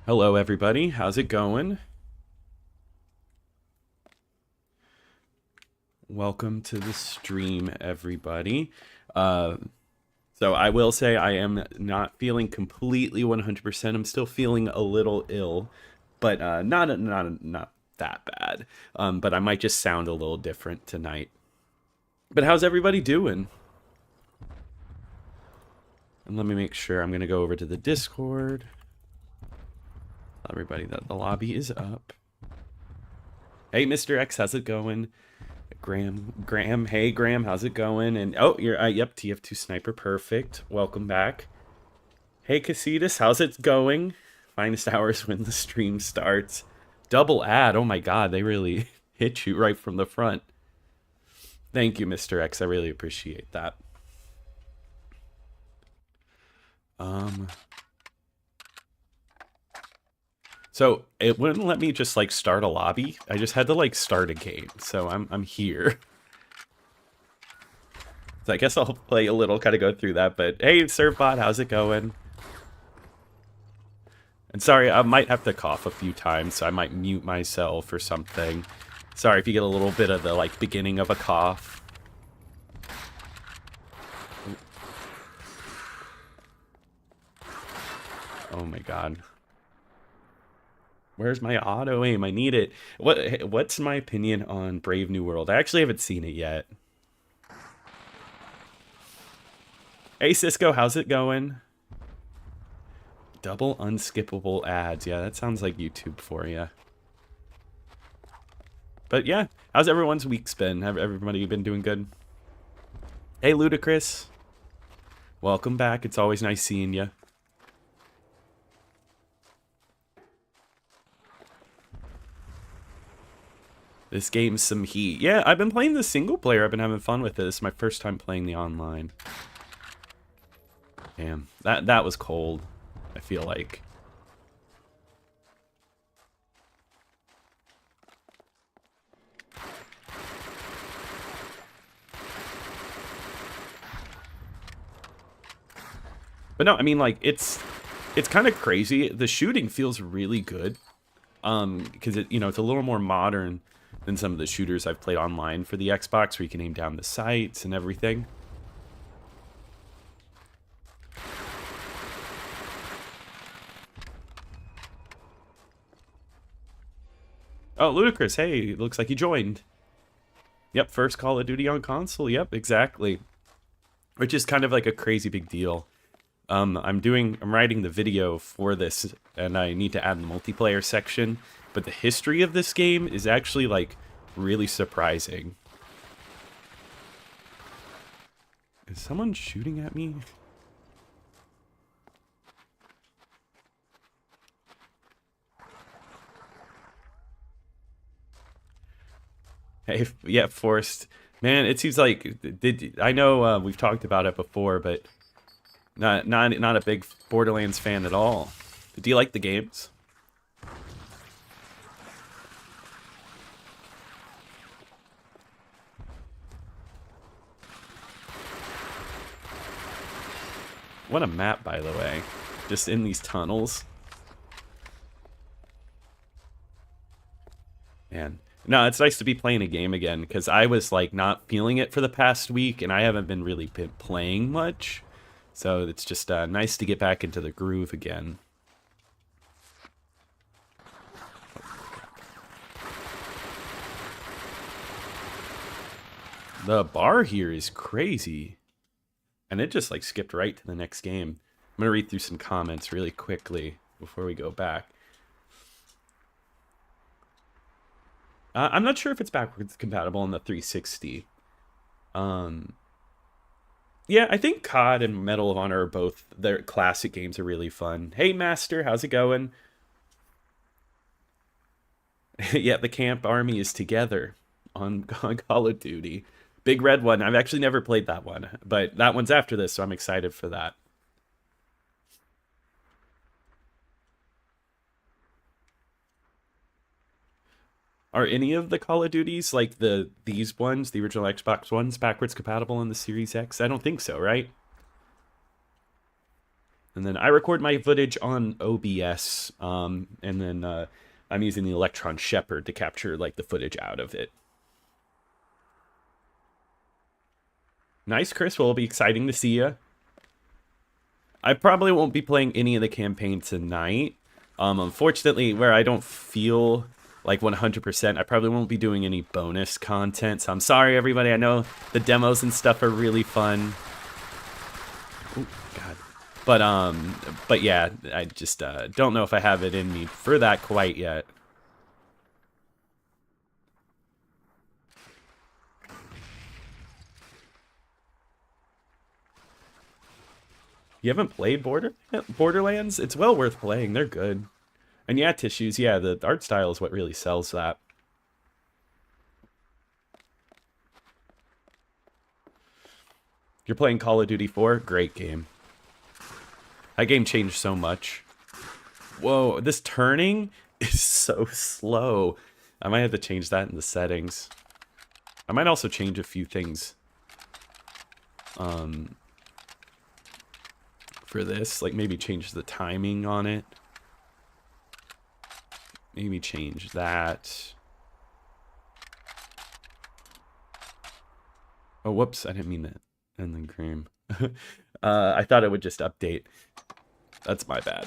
Hello, everybody. How's it going? Welcome to the stream, everybody. Uh, so I will say I am not feeling completely 100%. I'm still feeling a little ill, but not that bad. But I might just sound a little different tonight. But how's everybody doing? And let me make sure. I'm gonna go over to the Discord. Tell everybody that the lobby is up. Hey, Mr. X, how's it going? Graham, hey Graham, how's it going? And oh, you're yep, TF2 Sniper, perfect. Welcome back. Hey Casitas, how's it going? Finest hours when the stream starts. Double ad, oh my god, they really hit you right from the front. Thank you, Mr. X, I really appreciate that. So it wouldn't let me just like start a lobby. I just had to like start a game. So I'm here. So I guess I'll play a little, kind of go through that. But hey, Servbot, how's it going? And sorry, I might have to cough a few times, so I might mute myself or something. Sorry if you get a little bit of the like beginning of a cough. Oh my god. Where's my auto aim? I need it. What's my opinion on Brave New World? I actually haven't seen it yet. Hey Cisco, how's it going? Double unskippable ads. Yeah, that sounds like YouTube for you. But yeah, how's everyone's week's been? Have everybody been doing good? Hey Ludacris. Welcome back. It's always nice seeing you. This game's some heat. Yeah, I've been playing the single player. I've been having fun with it. This is my first time playing the online. Damn, that was cold, I feel like. But no, I mean, like, it's kind of crazy. The shooting feels really good. Because it's a little more modern than some of the shooters I've played online for the Xbox, where you can aim down the sights and everything. Oh, Ludacris, hey, looks like you joined. Yep, first Call of Duty on console. Yep, exactly. Which is kind of like a crazy big deal. I'm writing the video for this, and I need to add the multiplayer section. But the history of this game is actually, like, really surprising. Is someone shooting at me? Hey, yeah, Forrest. Man, it seems like I know we've talked about it before, but not a big Borderlands fan at all. Do you like the games? What a map, by the way. Just in these tunnels. Man. No, it's nice to be playing a game again, because I was, like, not feeling it for the past week, and I haven't been really playing much. So it's just nice to get back into the groove again. The bar here is crazy. And it just, like, skipped right to the next game. I'm going to read through some comments really quickly before we go back. I'm not sure if it's backwards compatible on the 360. Yeah, I think COD and Medal of Honor are both, their classic games are really fun. Hey, Master, how's it going? Yeah, the camp army is together on Call of Duty. Big Red one. I've actually never played that one, but that one's after this, so I'm excited for that. Are any of the Call of Duties, like these ones, the original Xbox ones, backwards compatible on the Series X? I don't think so, right? And then I record my footage on OBS, and then I'm using the Electron Shepherd to capture like the footage out of it. Nice, Chris. Well, it'll be exciting to see you. I probably won't be playing any of the campaign tonight. Unfortunately, where I don't feel like 100%, I probably won't be doing any bonus content. So I'm sorry, everybody. I know the demos and stuff are really fun. Oh, God. But yeah, I just don't know if I have it in me for that quite yet. You haven't played Borderlands? It's well worth playing. They're good. And yeah, Tissues, yeah, the art style is what really sells that. You're playing Call of Duty 4? Great game. That game changed so much. Whoa, this turning is so slow. I might have to change that in the settings. I might also change a few things. For this, like maybe change the timing on it. Maybe change that. Oh, whoops, I didn't mean that. And then cream. I thought it would just update. That's my bad.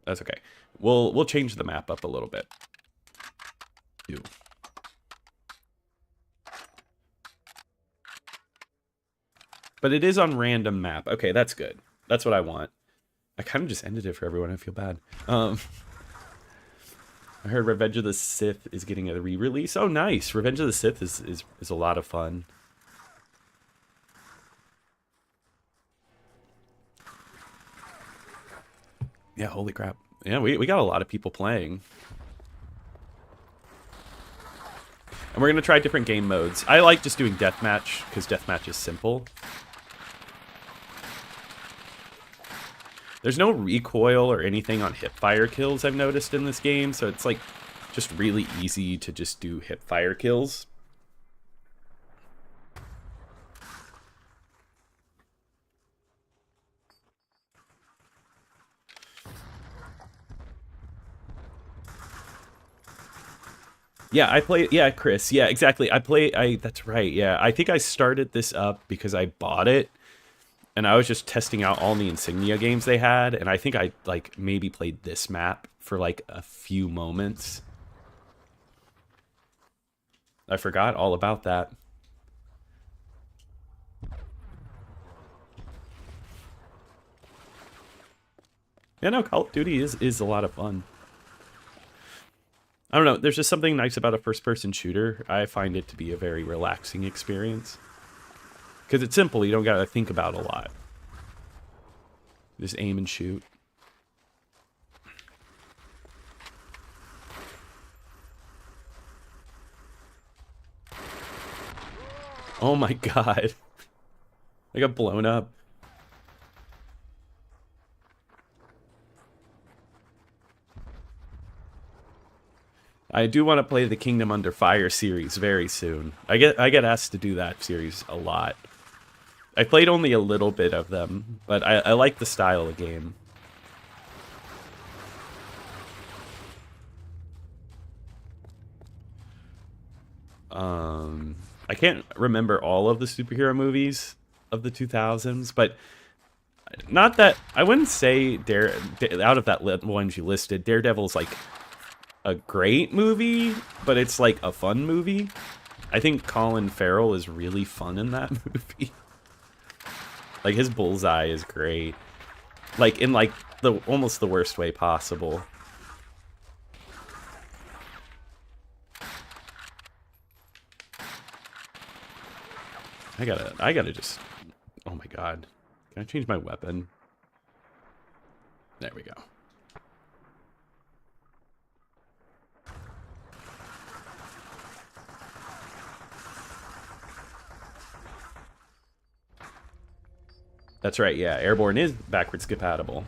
That's okay. We'll change the map up a little bit. Ew. But it is on random map. Okay, that's good. That's what I want. I kind of just ended it for everyone. I feel bad. I heard Revenge of the Sith is getting a re-release. Oh, nice. Revenge of the Sith is a lot of fun. Yeah, holy crap. Yeah, we got a lot of people playing. And we're going to try different game modes. I like just doing deathmatch, because deathmatch is simple. There's no recoil or anything on hipfire kills I've noticed in this game, so it's like just really easy to just do hipfire kills. Yeah, I play. Yeah, Chris. Yeah, exactly. That's right. Yeah, I think I started this up because I bought it, and I was just testing out all the Insignia games they had, and I think I like maybe played this map for like a few moments. I forgot all about that. Yeah, no, Call of Duty is a lot of fun. I don't know, there's just something nice about a first-person shooter. I find it to be a very relaxing experience. Because it's simple, you don't gotta think about a lot. Just aim and shoot. Oh my god. I got blown up. I do want to play the Kingdom Under Fire series very soon. I get asked to do that series a lot. I played only a little bit of them, but I like the style of game. I can't remember all of the superhero movies of the 2000s, but not that I wouldn't say out of that ones you listed, Daredevil's like a great movie, but it's like a fun movie. I think Colin Farrell is really fun in that movie. Like his bullseye is great. Like in like the almost the worst way possible. I gotta just, oh my god. Can I change my weapon? There we go. That's right, yeah. Airborne is backwards compatible.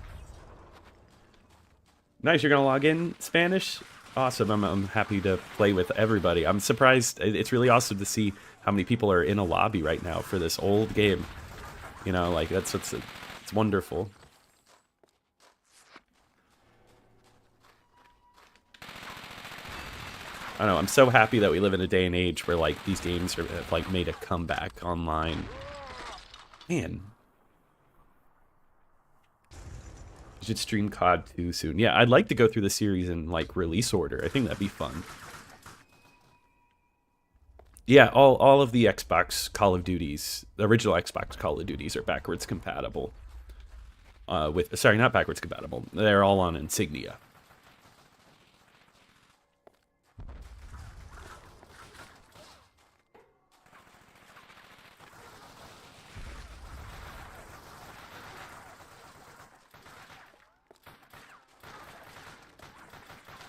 Nice, you're gonna log in Spanish? Awesome, I'm happy to play with everybody. I'm surprised, it's really awesome to see how many people are in a lobby right now for this old game. You know, like that's what's it's wonderful. I don't know. I'm so happy that we live in a day and age where like these games have like made a comeback online. Man, you should stream COD 2 soon. Yeah, I'd like to go through the series in like release order. I think that'd be fun. Yeah, all of the Xbox Call of Duties, the original Xbox Call of Duties, are backwards compatible. Sorry, not backwards compatible. They're all on Insignia.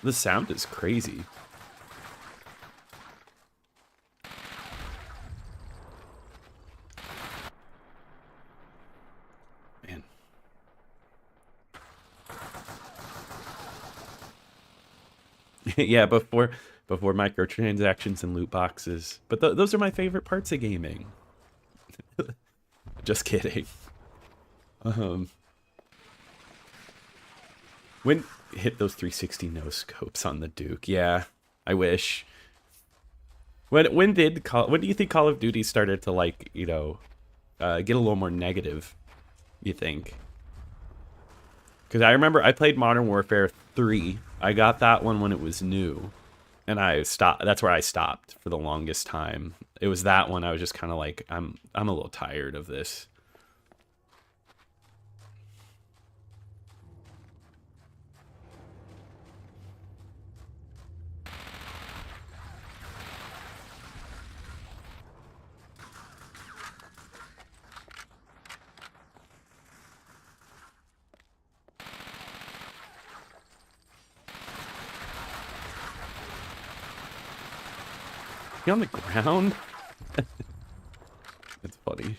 The sound is crazy. Man. Yeah, before microtransactions and loot boxes. But those are my favorite parts of gaming. Just kidding. When hit those 360 no scopes on the Duke? Yeah, I wish. When do you think Call of Duty started to like get a little more negative? You think? Because I remember I played Modern Warfare 3. I got that one when it was new, and I stopped. That's where I stopped for the longest time. It was that one I was just kind of like, I'm a little tired of this. He on the ground? It's funny.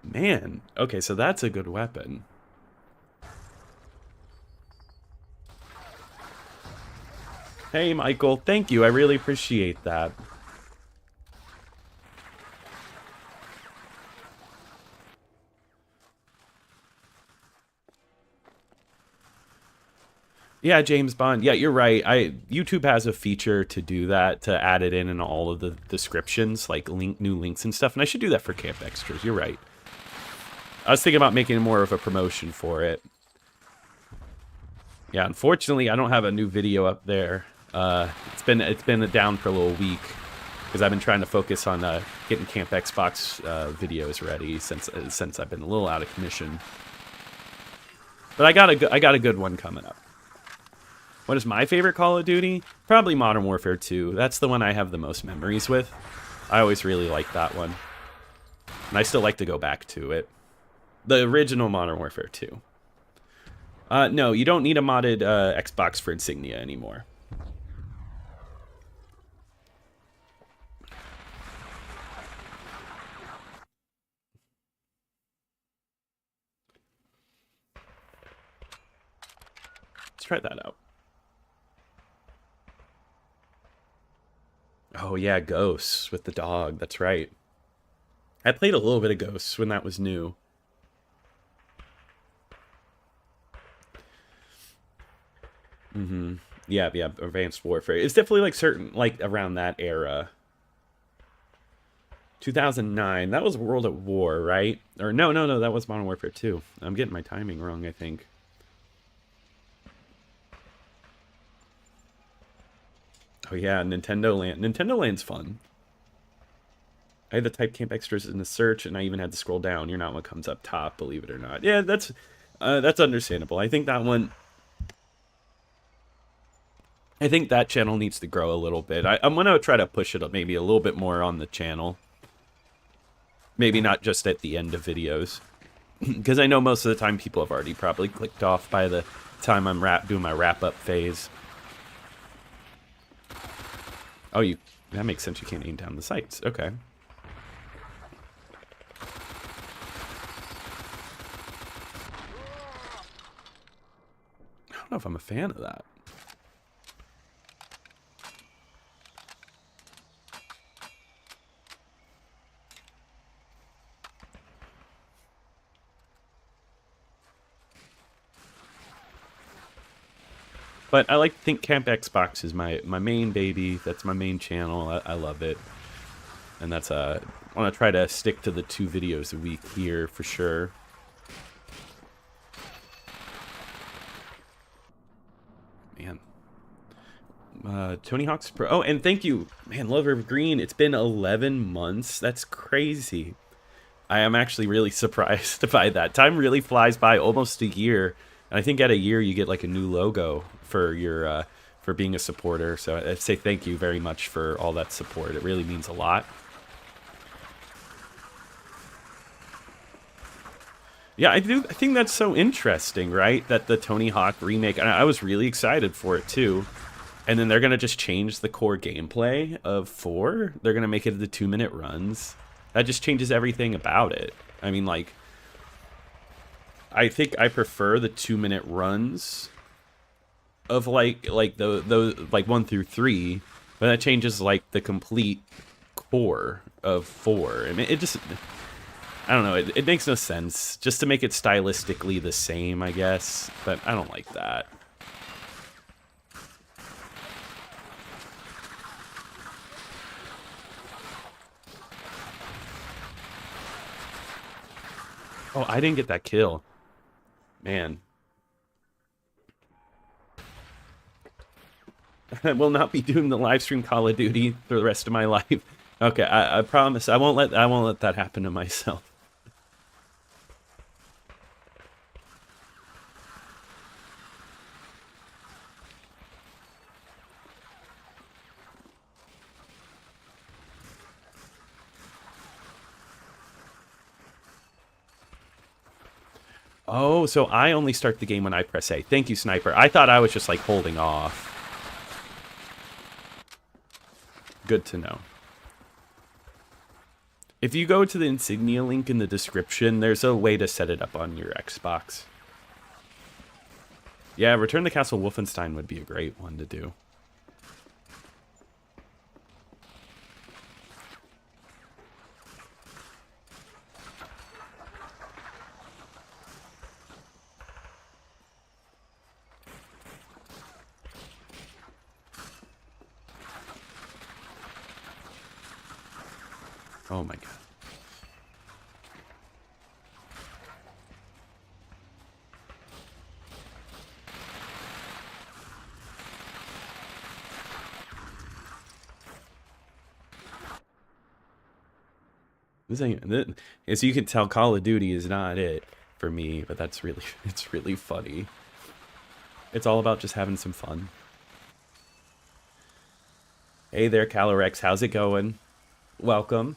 Man, okay, so that's a good weapon. Hey, Michael, thank you. I really appreciate that. Yeah, James Bond. Yeah, you're right. YouTube has a feature to do that, to add it in all of the descriptions, like new links and stuff. And I should do that for Camp Extras. You're right. I was thinking about making more of a promotion for it. Yeah, unfortunately, I don't have a new video up there. It's been down for a little week because I've been trying to focus on getting Camp Xbox videos ready since I've been a little out of commission. But I got a good one coming up. What is my favorite Call of Duty? Probably Modern Warfare 2. That's the one I have the most memories with. I always really liked that one. And I still like to go back to it. The original Modern Warfare 2. No, you don't need a modded Xbox for Insignia anymore. Let's try that out. Oh yeah, Ghosts with the dog. That's right. I played a little bit of Ghosts when that was new. Yeah, Advanced Warfare. It's definitely like certain, like around that era. 2009. That was World at War, right? Or no, that was Modern Warfare 2. I'm getting my timing wrong, I think. Oh yeah, Nintendo Land. Nintendo Land's fun. I had to type Camp Extras in the search, and I even had to scroll down. You're not what comes up top, believe it or not. Yeah, that's understandable. I think that channel needs to grow a little bit. I'm gonna try to push it up maybe a little bit more on the channel. Maybe not just at the end of videos, because I know most of the time people have already probably clicked off by the time I'm doing my wrap-up phase. Oh, that makes sense. You can't aim down the sights. Okay. I don't know if I'm a fan of that. But I like to think Camp Xbox is my main baby. That's my main channel. I love it. And that's I want to try to stick to the 2 videos a week here for sure. Man. Tony Hawk's Pro. Oh, and thank you, man, Lover of Green. It's been 11 months. That's crazy. I am actually really surprised by that. Time really flies by, almost a year. And I think at a year you get like a new logo for your for being a supporter. So I say thank you very much for all that support. It really means a lot. Yeah, I think that's so interesting, right? That the Tony Hawk remake, and I was really excited for it too. And then they're going to just change the core gameplay of 4. They're going to make it the 2-minute runs. That just changes everything about it. I mean, like, I think I prefer the 2-minute runs of like the like 1 through 3, but that changes like the complete core of 4. I mean, it just, I don't know, it makes no sense just to make it stylistically the same, I guess, but I don't like that. Oh, I didn't get that kill. Man. I will not be doing the live stream Call of Duty for the rest of my life. Okay, I promise I won't let that happen to myself. Oh, so I only start the game when I press A. Thank you, Sniper. I thought I was just like holding off. Good to know. If you go to the Insignia link in the description, there's a way to set it up on your Xbox. Yeah, Return to Castle Wolfenstein would be a great one to do. Oh my god. As you can tell, Call of Duty is not it for me, but that's really, it's really funny. It's all about just having some fun. Hey there, Calorex, how's it going? Welcome.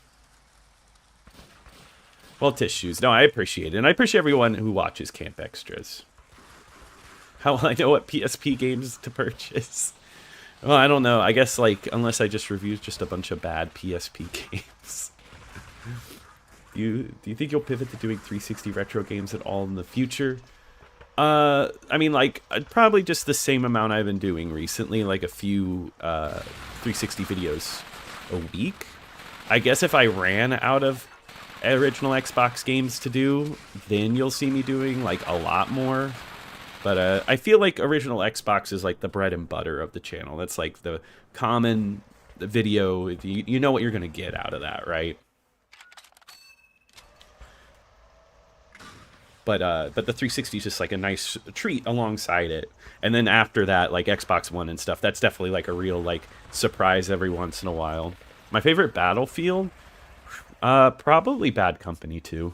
Well, tissues. No, I appreciate it. And I appreciate everyone who watches Camp Extras. How will I know what PSP games to purchase? Well, I don't know. I guess, like, unless I just reviewed just a bunch of bad PSP games. Do you think you'll pivot to doing 360 retro games at all in the future? I mean, like, probably just the same amount I've been doing recently, like a few 360 videos a week. I guess if I ran out of original Xbox games to do, then you'll see me doing, like, a lot more. But I feel like original Xbox is, like, the bread and butter of the channel. That's, like, the common video. You know what you're going to get out of that, right? But the 360 is just like a nice treat alongside it. And then after that, like Xbox One and stuff, that's definitely like a real like surprise every once in a while. My favorite Battlefield? Probably Bad Company 2.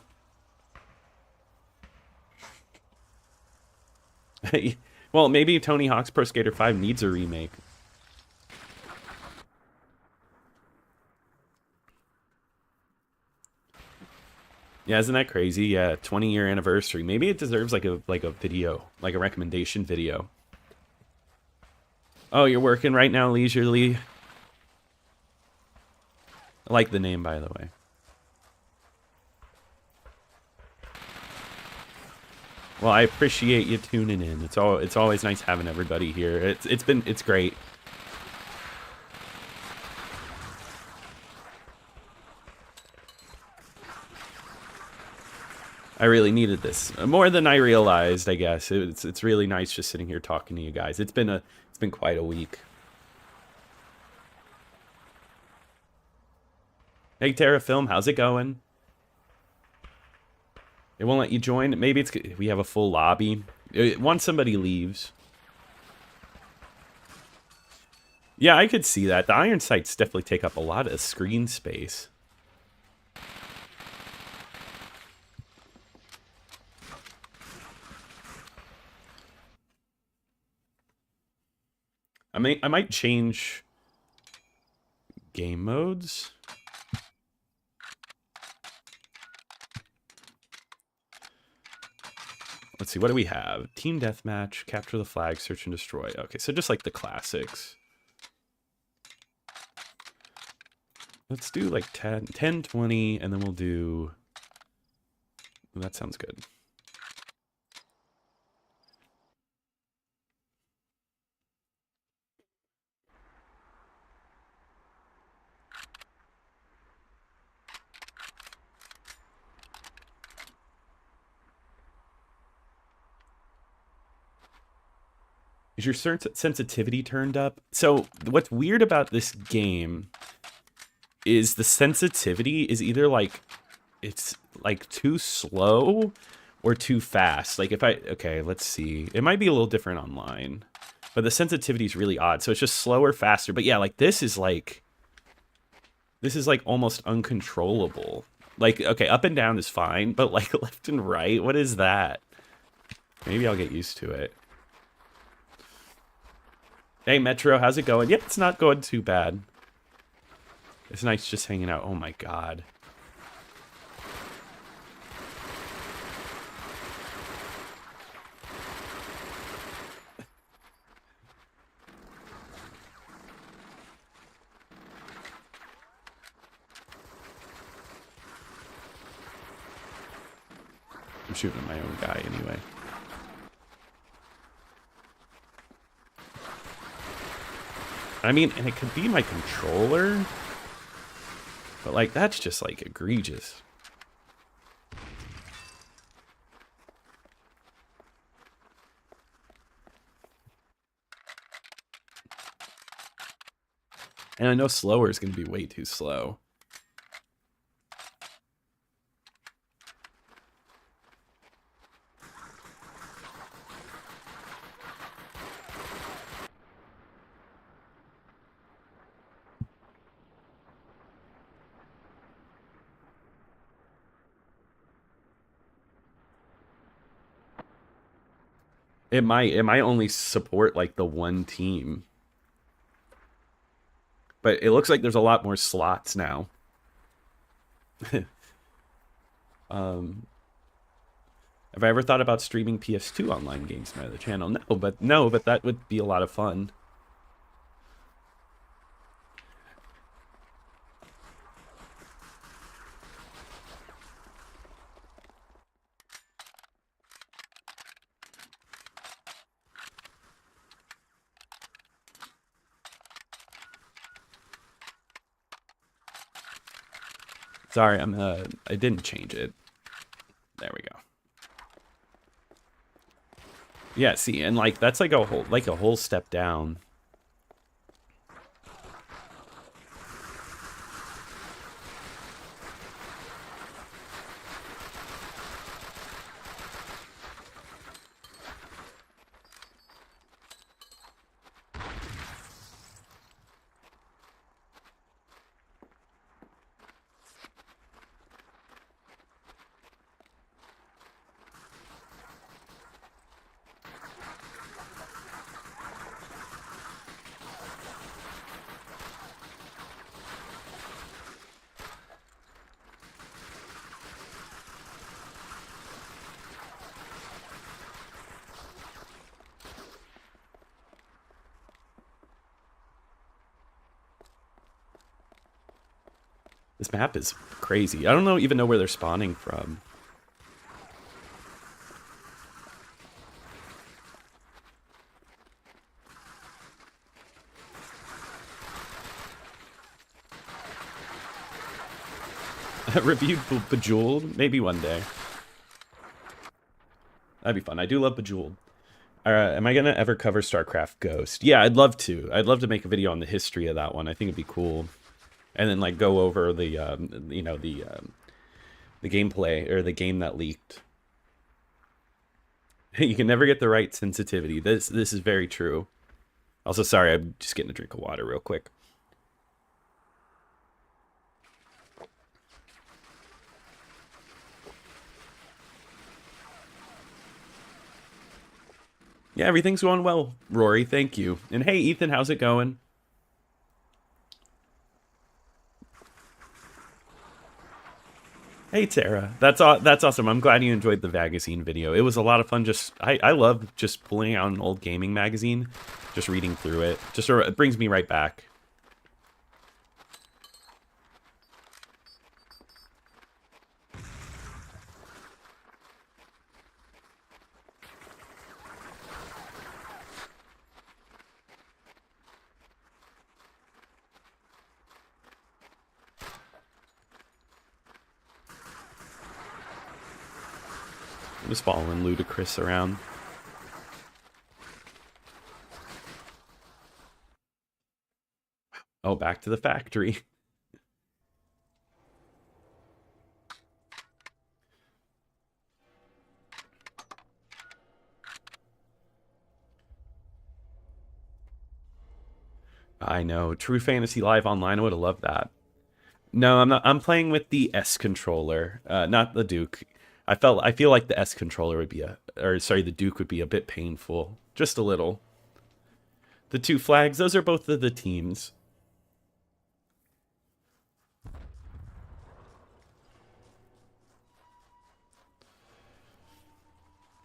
Well, maybe Tony Hawk's Pro Skater 5 needs a remake. Yeah, isn't that crazy? Yeah, 20-year anniversary. Maybe it deserves like a video, like a recommendation video. Oh, you're working right now, leisurely. I like the name, by the way. Well, I appreciate you tuning in. It's always nice having everybody here. It's great. I really needed this more than I realized. I guess it's really nice just sitting here talking to you guys. It's been quite a week. Hey Terrafilm, how's it going? It won't let you join. Maybe it's we have a full lobby. Once somebody leaves. Yeah, I could see that. The iron sights definitely take up a lot of screen space. I might change game modes. Let's see, what do we have? Team deathmatch, capture the flag, search and destroy. Okay, so just like the classics. Let's do like 10, 20, and then we'll do... That sounds good. Is your sensitivity turned up? So what's weird about this game is the sensitivity is either like it's like too slow or too fast. Like if okay, let's see. It might be a little different online, but the sensitivity is really odd. So it's just slower, faster. But yeah, like this is like almost uncontrollable. Like, okay, up and down is fine, but like left and right, what is that? Maybe I'll get used to it. Hey, Metro, how's it going? Yep, it's not going too bad. It's nice just hanging out. Oh my god. I'm shooting at my own guy anyway. I mean, and it could be my controller, but like that's just like egregious. And I know slower is going to be way too slow. It might only support like the one team. But it looks like there's a lot more slots now. Have I ever thought about streaming PS2 online games to my other channel? No, but that would be a lot of fun. Sorry, I didn't change it. There we go. Yeah, see, and like that's like a whole step down. This map is crazy. I don't even know where they're spawning from. Reviewed Bejeweled? Maybe one day. That'd be fun. I do love Bejeweled. Am I gonna ever cover StarCraft Ghost? Yeah, I'd love to. I'd love to make a video on the history of that one. I think it'd be cool, and then like go over the the gameplay or the game that leaked. You can never get the right sensitivity. This is very true. Also, sorry, I'm just getting a drink of water real quick. Yeah, everything's going well, Rory. Thank you. And hey, Ethan, how's it going? Hey, Tara. That's awesome. I'm glad you enjoyed the magazine video. It was a lot of fun. I love just pulling out an old gaming magazine, just reading through it. It brings me right back. Just following Ludacris around. Oh, back to the factory. I know. True Fantasy Live Online, I would have loved that. No, I'm not. I'm playing with the S controller, not the Duke. I feel like the S controller would be the Duke would be a bit painful, just a little. The two flags, those are both of the teams.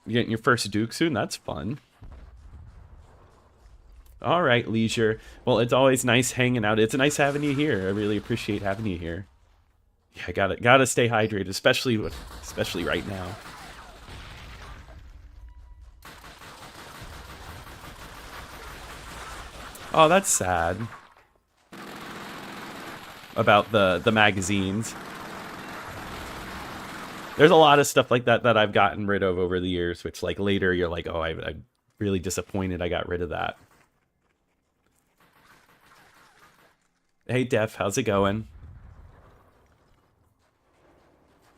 You getting your first Duke soon? That's fun. All right, Leisure. Well, it's always nice hanging out. It's nice having you here. I really appreciate having you here. Yeah, gotta stay hydrated, especially right now. Oh, that's sad. About the magazines. There's a lot of stuff like that that I've gotten rid of over the years, which like later you're like, oh, I'm really disappointed I got rid of that. Hey, Def, how's it going?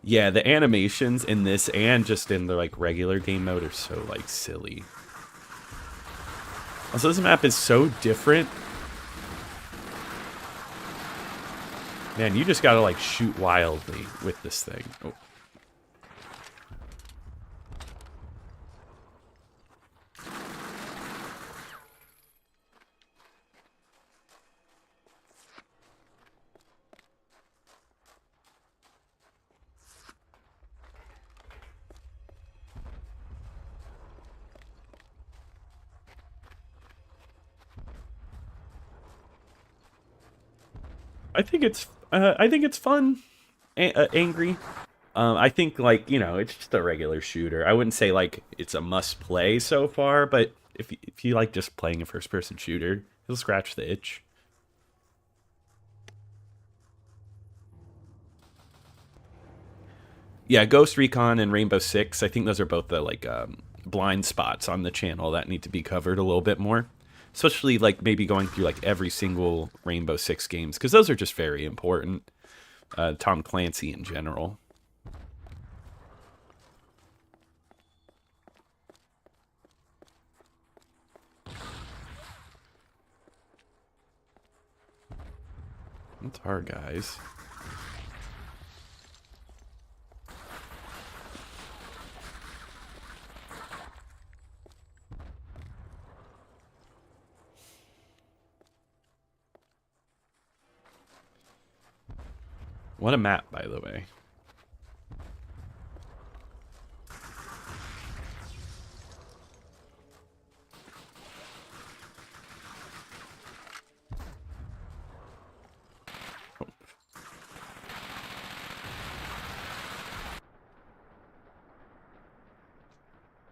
Yeah, the animations in this and just in the like regular game mode are so like silly. Also, this map is so different. Man, you just gotta like shoot wildly with this thing. Oh. I think it's fun. Angry. I think like it's just a regular shooter. I wouldn't say like it's a must play so far, but if you like just playing a first person shooter, you'll scratch the itch. Yeah, Ghost Recon and Rainbow Six. I think those are both the like blind spots on the channel that need to be covered a little bit more. Especially like maybe going through like every single Rainbow Six games because those are just very important. Tom Clancy in general. That's hard, guys. What a map, by the way.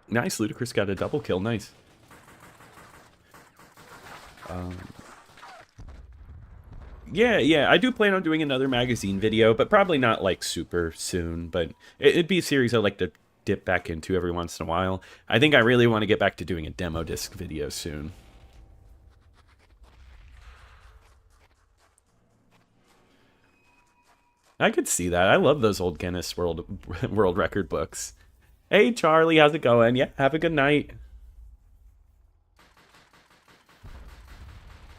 Nice, Ludacris got a double kill. Nice. Yeah, I do plan on doing another magazine video, but probably not like super soon. But it'd be a series I like to dip back into every once in a while. I think I really want to get back to doing a demo disc video soon. I could see that. I love those old Guinness World Record books. Hey, Charlie, how's it going? Yeah, have a good night.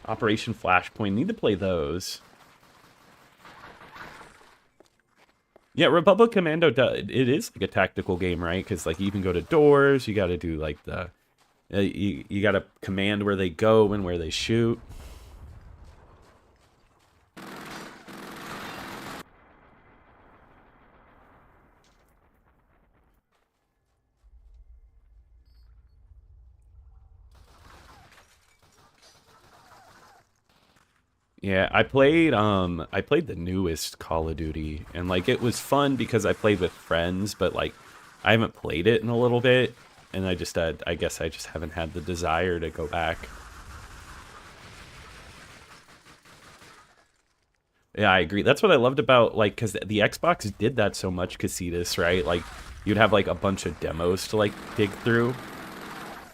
Operation Flashpoint. Need to play those. Yeah, Republic Commando, it is like a tactical game, right? Because like you can go to doors, you got to do like the... you got to command where they go and where they shoot. Yeah, I played the newest Call of Duty, and like it was fun because I played with friends, but like I haven't played it in a little bit, and I guess I just haven't had the desire to go back. Yeah, I agree. That's what I loved about like cuz the Xbox did that so much, Casitas, right? Like you'd have like a bunch of demos to like dig through.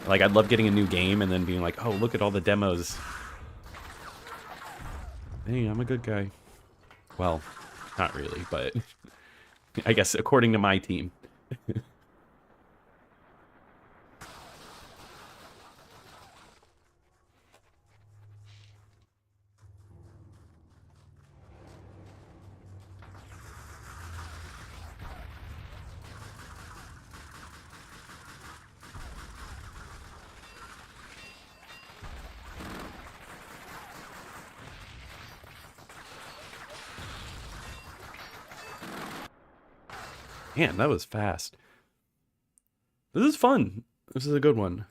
Like I'd love getting a new game and then being like, "Oh, look at all the demos." Hey, I'm a good guy. Well, not really, but I guess according to my team. Man, that was fast. This is fun. This is a good one.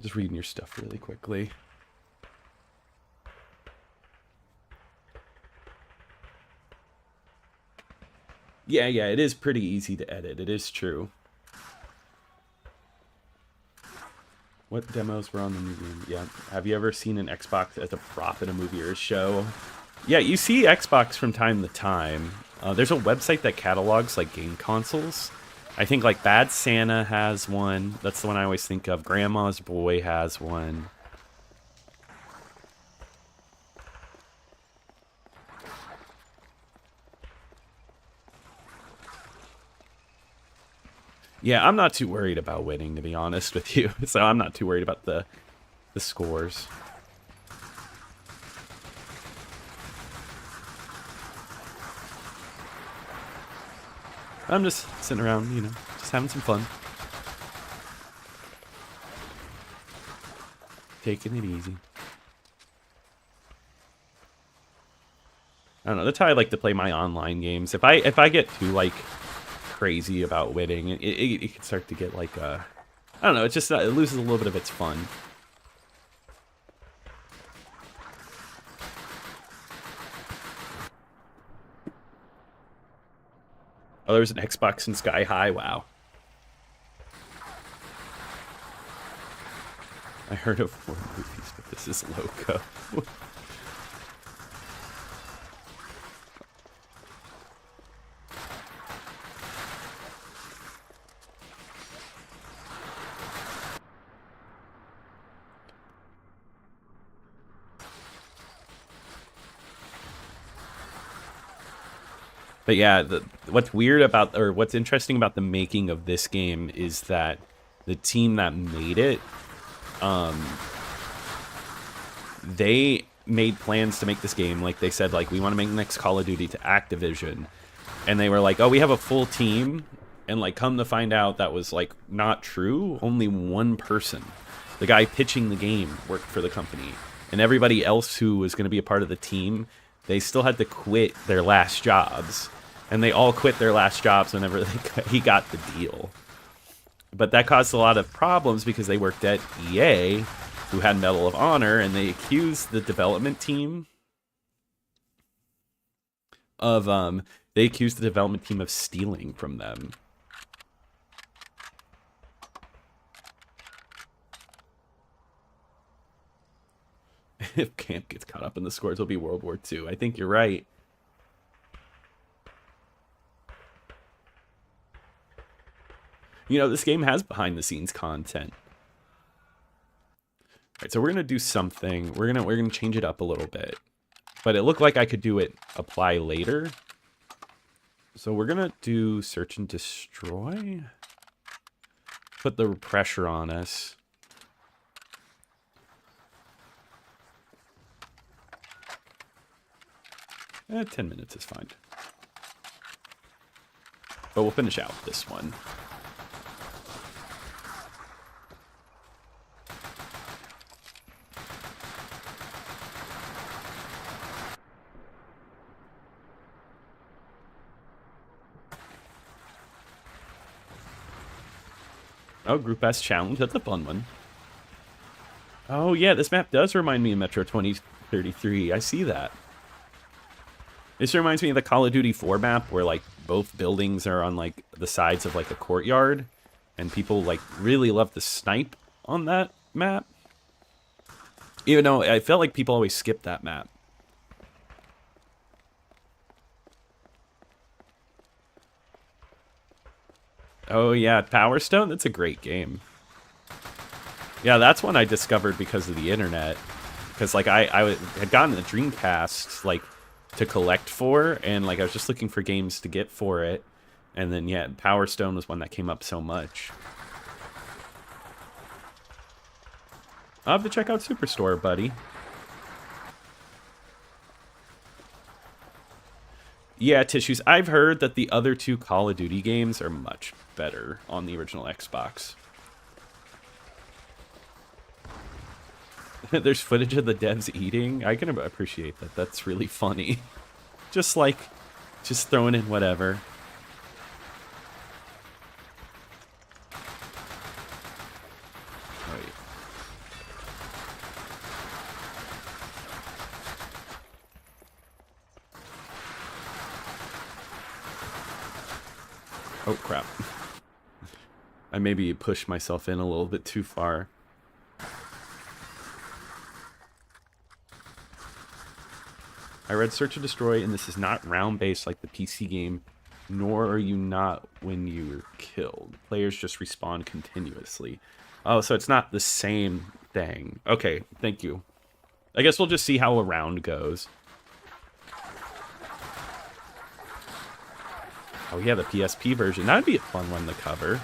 Just reading your stuff really quickly. Yeah, it is pretty easy to edit. It is true. What demos were on the movie? Yeah. Have you ever seen an Xbox as a prop in a movie or a show? Yeah, you see Xbox from time to time. There's a website that catalogs like game consoles. I think like Bad Santa has one. That's the one I always think of. Grandma's Boy has one. Yeah, I'm not too worried about winning, to be honest with you. So I'm not too worried about the scores. I'm just sitting around, you know, just having some fun. Taking it easy. I don't know, that's how I like to play my online games. If I get too, like, crazy about winning, it can start to get, like, I don't know, it's just, it loses a little bit of its fun. Oh, there's an Xbox in Sky High. Wow. I heard of 4 movies, but this is loco. But yeah, what's weird about, or what's interesting about the making of this game is that the team that made it, they made plans to make this game. Like they said, like, we want to make the next Call of Duty to Activision. And they were like, oh, we have a full team. And like, come to find out that was like not true. Only one person, the guy pitching the game, worked for the company. And everybody else who was going to be a part of the team, they still had to quit their last jobs. And they all quit their last jobs whenever he got the deal. But that caused a lot of problems because they worked at EA, who had Medal of Honor, and they accused the development team of stealing from them. If camp gets caught up in the scores, it'll be World War II. I think you're right. You know, this game has behind-the-scenes content. All right, so we're gonna do something. We're gonna change it up a little bit, but it looked like I could do it apply later. So we're gonna do search and destroy. Put the pressure on us. 10 minutes is fine. But we'll finish out this one. Oh, Group S Challenge. That's a fun one. Oh, yeah, this map does remind me of Metro 2033. I see that. This reminds me of the Call of Duty 4 map where, like, both buildings are on, like, the sides of, like, a courtyard. And people, like, really love to snipe on that map. Even though I felt like people always skip that map. Oh, yeah, Power Stone? That's a great game. Yeah, that's one I discovered because of the internet. Because, like, I had gotten the Dreamcast, like, to collect for, and, like, I was just looking for games to get for it. And then, yeah, Power Stone was one that came up so much. I'll have to check out Superstore, buddy. Yeah, Tissues. I've heard that the other two Call of Duty games are much better on the original Xbox. There's footage of the devs eating. I can appreciate that. That's really funny. Just throwing in whatever. Oh, crap. I maybe pushed myself in a little bit too far. I read Search and Destroy, and this is not round-based like the PC game, nor are you not when you're killed. Players just respawn continuously. Oh, so it's not the same thing. Okay, thank you. I guess we'll just see how a round goes. Oh yeah, the PSP version. That'd be a fun one to cover.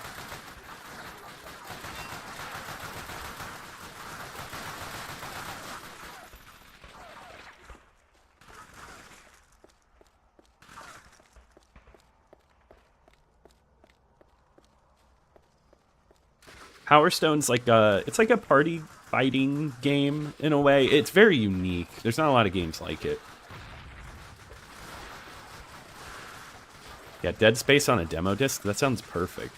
Power Stone's like it's like a party fighting game in a way. It's very unique. There's not a lot of games like it. Yeah, Dead Space on a demo disc? That sounds perfect.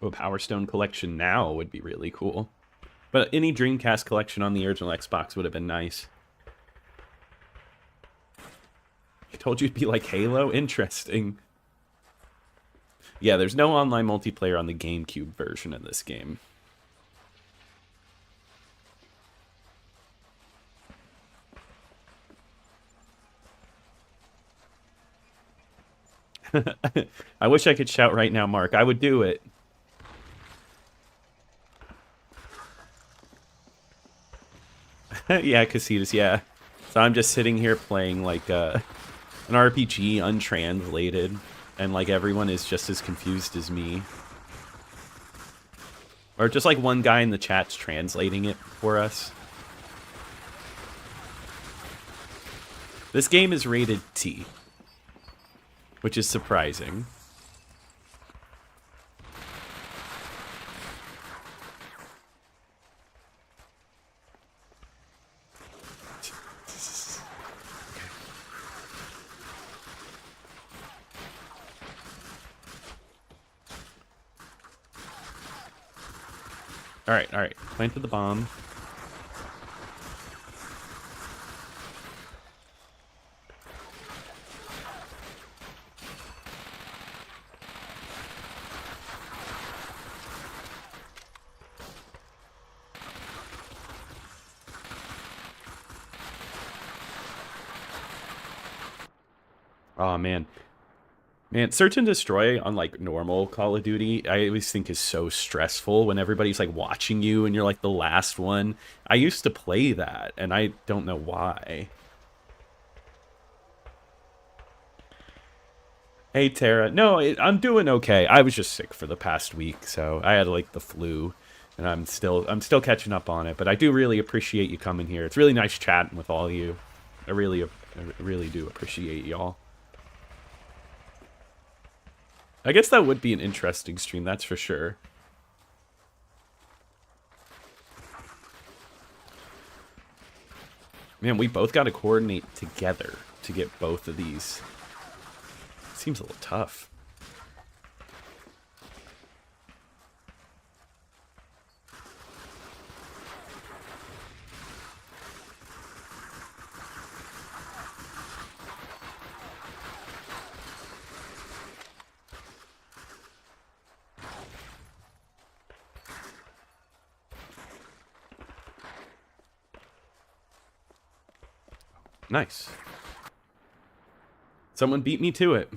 Oh, Power Stone collection now would be really cool. But any Dreamcast collection on the original Xbox would have been nice. I told you it'd be like Halo? Interesting. Yeah, there's no online multiplayer on the GameCube version of this game. I wish I could shout right now, Mark. I would do it. Yeah, Casitas, yeah. So I'm just sitting here playing like an RPG untranslated, and like everyone is just as confused as me. Or just like one guy in the chat's translating it for us. This game is rated T, which is surprising. All right. Planted the bomb. Oh man. Man, search and destroy on like normal Call of Duty, I always think is so stressful when everybody's like watching you and you're like the last one. I used to play that and I don't know why. Hey Tara, no, I'm doing okay. I was just sick for the past week, so I had like the flu, and I'm still catching up on it. But I do really appreciate you coming here. It's really nice chatting with all you. I really do appreciate y'all. I guess that would be an interesting stream, that's for sure. Man, we both got to coordinate together to get both of these. Seems a little tough. Nice. Someone beat me to it.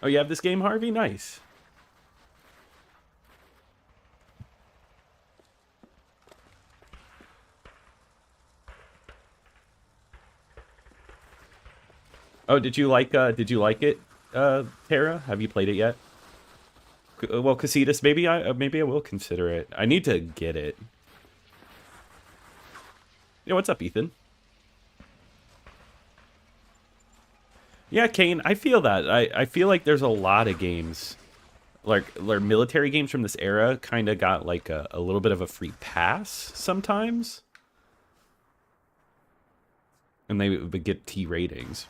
Oh, you have this game, Harvey? Nice. Oh, did you like it, Tara? Have you played it yet? Well, Casitas, maybe I will consider it. I need to get it. Yeah, what's up, Ethan? Yeah, Kane, I feel that. I feel like there's a lot of games, like military games from this era, kind of got like a little bit of a free pass sometimes. And they would get T ratings.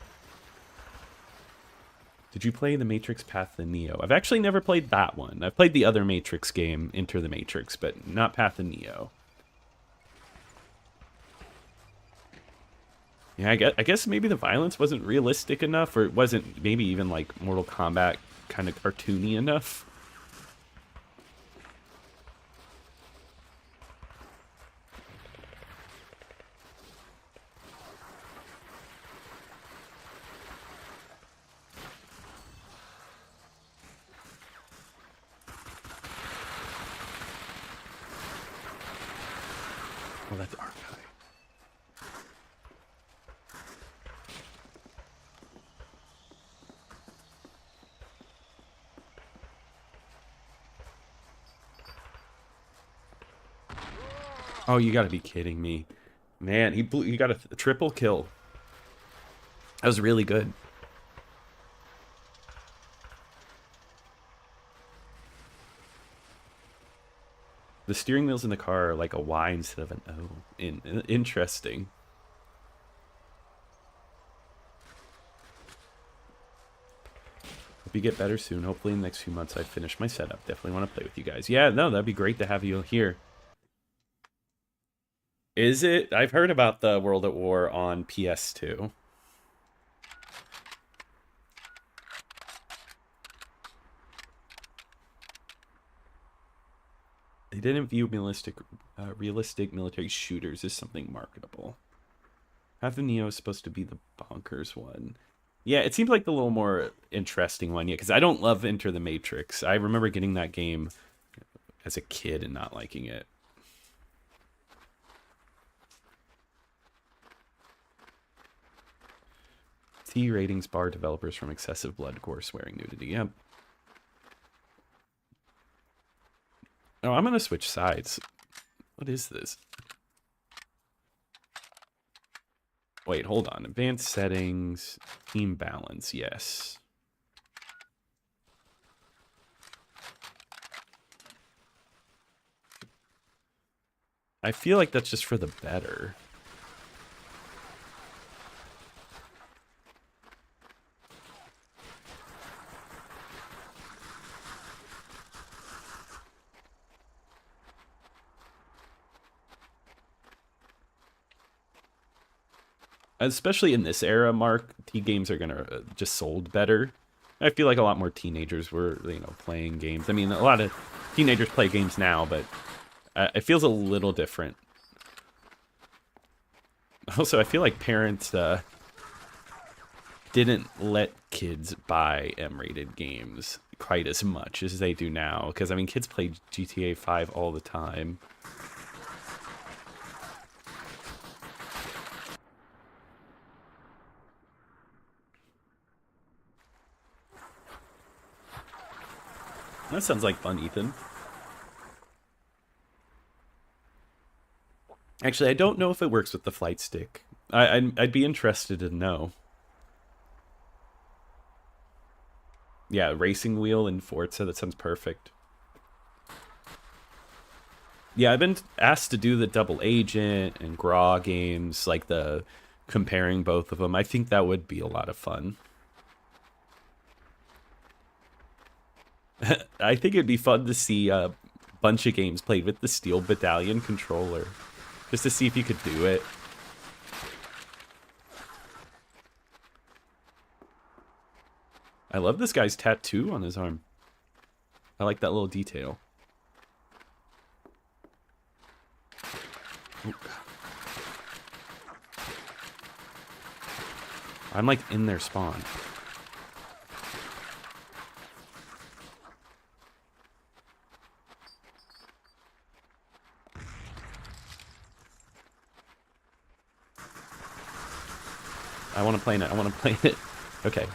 Did you play The Matrix Path to Neo? I've actually never played that one. I've played the other Matrix game, Enter the Matrix, but not Path to Neo. Yeah, I guess maybe the violence wasn't realistic enough, or it wasn't maybe even like Mortal Kombat kind of cartoony enough. Well, that's archive. Oh, you gotta be kidding me. Man, he got a triple kill. That was really good. The steering wheels in the car are like a Y instead of an O. Interesting. Hope you get better soon. Hopefully in the next few months I finish my setup. Definitely want to play with you guys. Yeah, no, that'd be great to have you here. Is it? I've heard about the World at War on PS2. They didn't view realistic military shooters as something marketable. Half the Neo is supposed to be the bonkers one. Yeah, it seems like the little more interesting one. Yeah, because I don't love Enter the Matrix. I remember getting that game as a kid and not liking it. T ratings bar developers from excessive blood, gore, swearing, nudity. Yep. Oh, I'm going to switch sides. What is this? Wait, hold on. Advanced settings, team balance, yes. I feel like that's just for the better. Especially in this era, Mark, T games are gonna just sold better. I feel like a lot more teenagers were, playing games. I mean, a lot of teenagers play games now, but it feels a little different. Also, I feel like parents didn't let kids buy M-rated games quite as much as they do now. Because, I mean, kids play GTA 5 all the time. That sounds like fun, Ethan. Actually, I don't know if it works with the flight stick. I'd be interested to know. Yeah, racing wheel in Forza, that sounds perfect. Yeah, I've been asked to do the double agent and Graw games, like the comparing both of them. I think that would be a lot of fun. I think it'd be fun to see a bunch of games played with the Steel Battalion controller, just to see if you could do it. I love this guy's tattoo on his arm. I like that little detail. Ooh. I'm like in their spawn. I want to play it. I want to play it. Okay.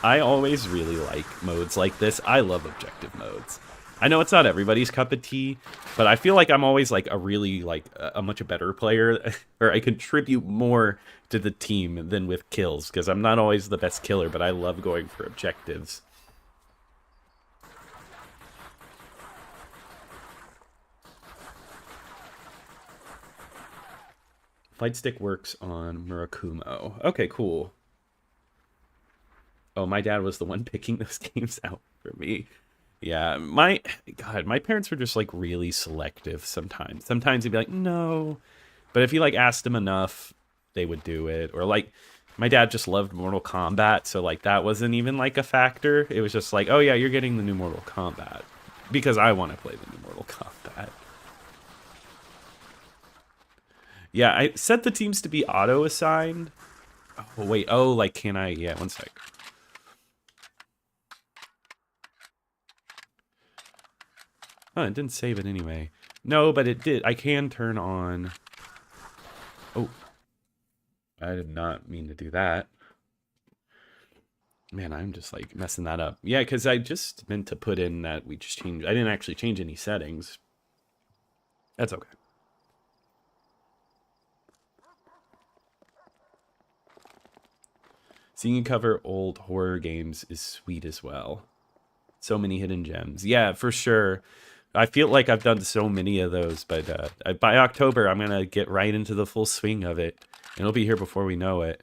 I always really like modes like this. I love objective modes. I know it's not everybody's cup of tea, but I feel like I'm always like a really like a much better player, or I contribute more to the team than with kills, because I'm not always the best killer, but I love going for objectives. Flight stick works on Murakumo. Okay, cool. Oh, my dad was the one picking those games out for me. Yeah, my parents were just like really selective sometimes. Sometimes he'd be like, no. But if you like asked them enough, they would do it. Or like my dad just loved Mortal Kombat, so like that wasn't even like a factor. It was just like, oh yeah, you're getting the new Mortal Kombat because I want to play the new Mortal Kombat. Yeah, I set the teams to be auto assigned. Oh wait, oh like can I? Yeah, one sec. Oh, it didn't save it anyway. No, but it did. I can turn on... Oh. I did not mean to do that. Man, I'm just like messing that up. Yeah, because I just meant to put in that we just changed... I didn't actually change any settings. That's okay. Seeing you cover old horror games is sweet as well. So many hidden gems. Yeah, for sure. I feel like I've done so many of those, but by October, I'm going to get right into the full swing of it. And it'll be here before we know it.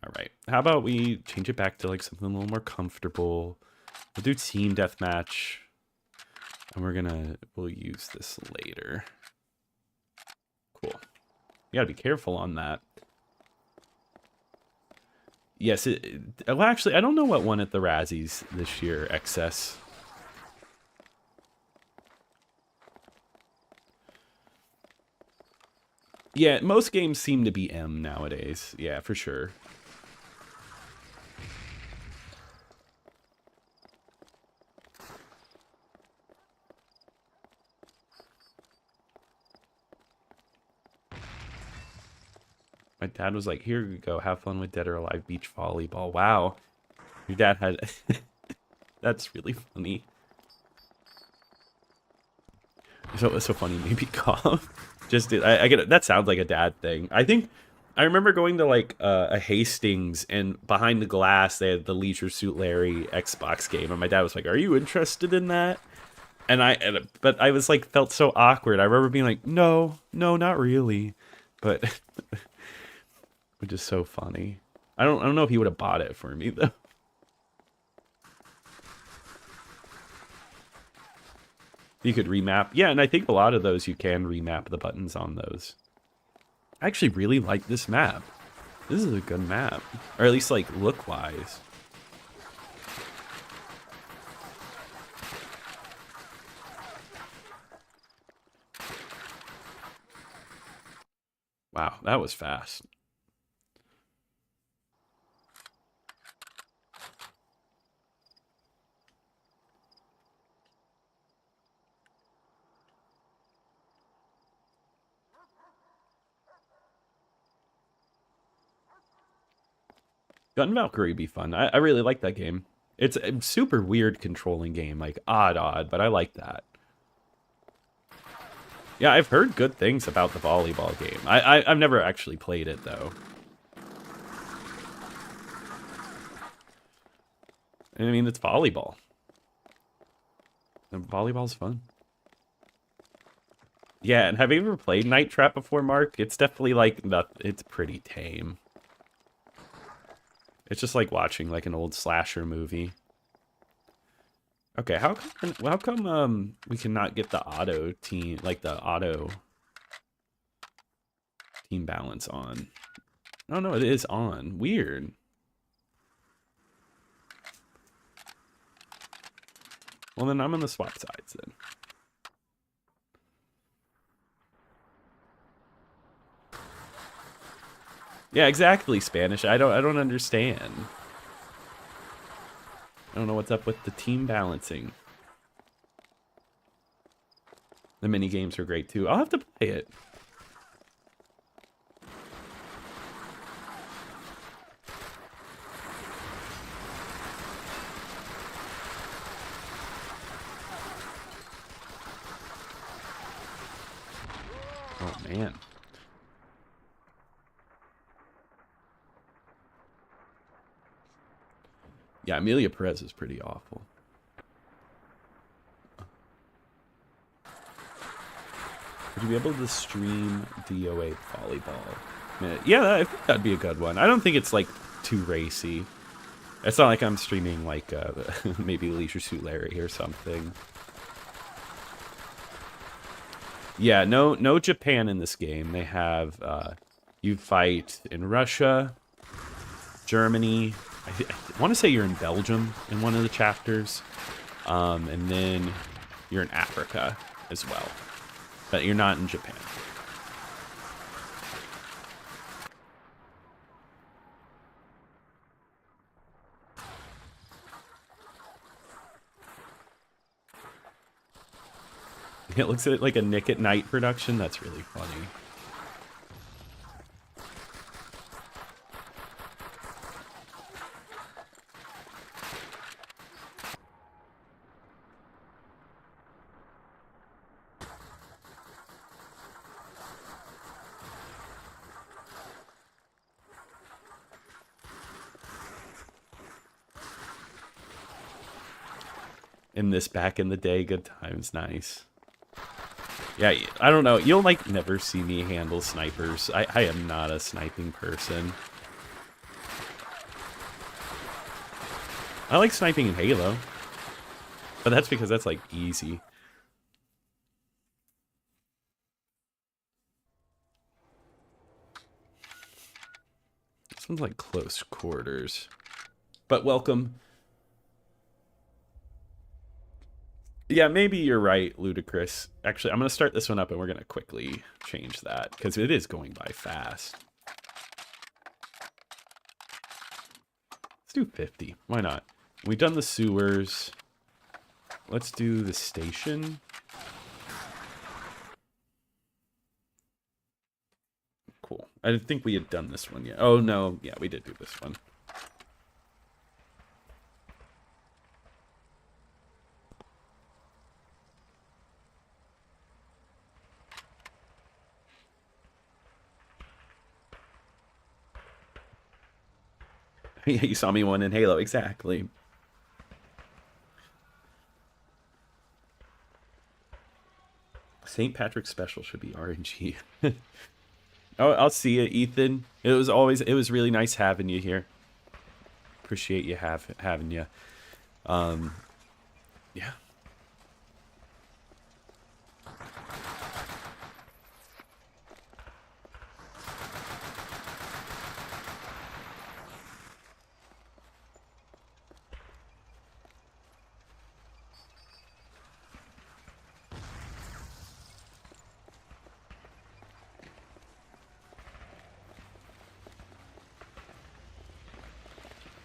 All right. How about we change it back to like something a little more comfortable. We'll do team deathmatch. And we'll use this later. Cool. You gotta be careful on that. Yes, well, actually, I don't know what won at the Razzies this year, XS. Yeah, most games seem to be M nowadays. Yeah, for sure. My dad was like, here you go, have fun with Dead or Alive beach volleyball. Wow. Your dad had... That's really funny. So it was so funny, maybe cough. Just I get it. That sounds like a dad thing. I remember going to like a Hastings, and behind the glass they had the Leisure Suit Larry Xbox game, and my dad was like, "Are you interested in that?" But I was like felt so awkward. I remember being like, "No, not really," but which is so funny. I don't know if he would have bought it for me though. You could remap. Yeah, and I think a lot of those you can remap the buttons on those. I actually really like this map. This is a good map. Or at least like look-wise. Wow, that was fast. Gun Valkyrie be fun. I really like that game. It's a super weird controlling game, like odd, but I like that. Yeah, I've heard good things about the volleyball game. I've never actually played it though. I mean, it's volleyball. And volleyball's fun. Yeah, and have you ever played Night Trap before, Mark? It's definitely like it's pretty tame. It's just like watching like an old slasher movie. Okay, how come we cannot get the auto team, like the auto team balance on? Oh no, it is on. Weird. Well then I'm on the swap sides then. Yeah, exactly, Spanish. I don't understand. I don't know what's up with the team balancing. The mini games are great too. I'll have to play it. Oh man. Yeah, Amelia Perez is pretty awful. Would you be able to stream DOA volleyball? Yeah, I think that'd be a good one. I don't think it's like too racy. It's not like I'm streaming like maybe Leisure Suit Larry or something. Yeah, no Japan in this game. They have you fight in Russia, Germany. I want to say you're in Belgium in one of the chapters, and then you're in Africa as well, but you're not in Japan. It looks like a Nick at Night production. That's really funny. In this back in the day, good times, nice. Yeah, I don't know. You'll like never see me handle snipers. I am not a sniping person. I like sniping in Halo, but that's because that's like easy. This one's like close quarters. But welcome. Yeah, maybe you're right, Ludicrous. Actually, I'm going to start this one up and we're going to quickly change that because it is going by fast. Let's do 50. Why not? We've done the sewers. Let's do the station. Cool. I didn't think we had done this one yet. Oh, no. Yeah, we did do this one. Yeah, you saw me one in Halo. Exactly. St. Patrick's Special should be RNG. Oh, I'll see you, Ethan. It was really nice having you here. Appreciate you having you. Yeah.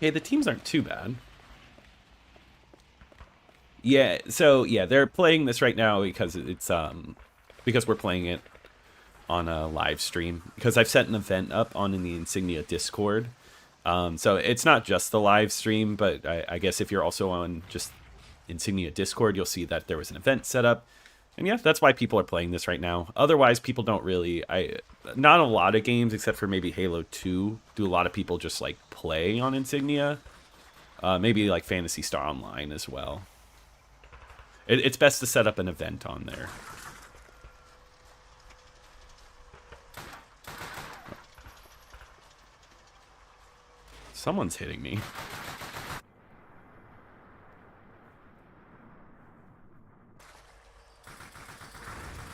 Hey, the teams aren't too bad. Yeah, so yeah, they're playing this right now because because we're playing it on a live stream, because I've set an event up on in the Insignia Discord. So it's not just the live stream, but I guess if you're also on just Insignia Discord, you'll see that there was an event set up. And yeah, that's why people are playing this right now. Otherwise, people don't really... not a lot of games, except for maybe Halo 2, do a lot of people just, like, play on Insignia. Maybe, like, Phantasy Star Online as well. It's best to set up an event on there. Someone's hitting me.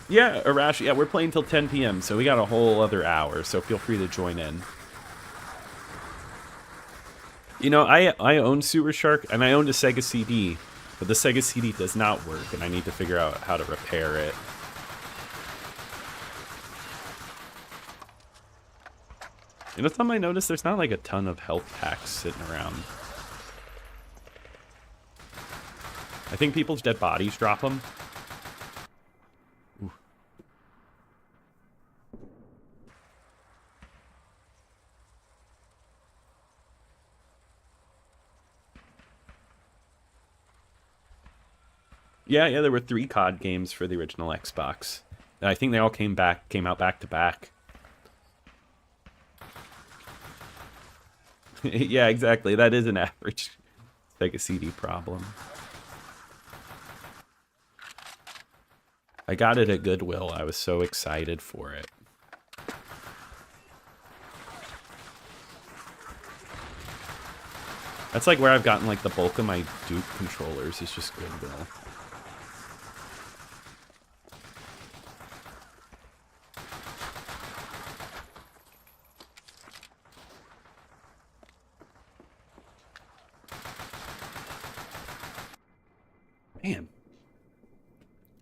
Yeah, Arash, yeah, we're playing till 10 p.m., so we got a whole other hour, so feel free to join in. You know, I own Sewer Shark, and I owned a Sega CD, but the Sega CD does not work, and I need to figure out how to repair it. You know, something I noticed, there's not like a ton of health packs sitting around. I think people's dead bodies drop them. Ooh. Yeah, there were 3 COD games for the original Xbox. And I think they all came out back to back. Yeah, exactly. That is an average Sega CD problem. I got it at Goodwill. I was so excited for it. That's like where I've gotten like the bulk of my Duke controllers is just Goodwill. Man.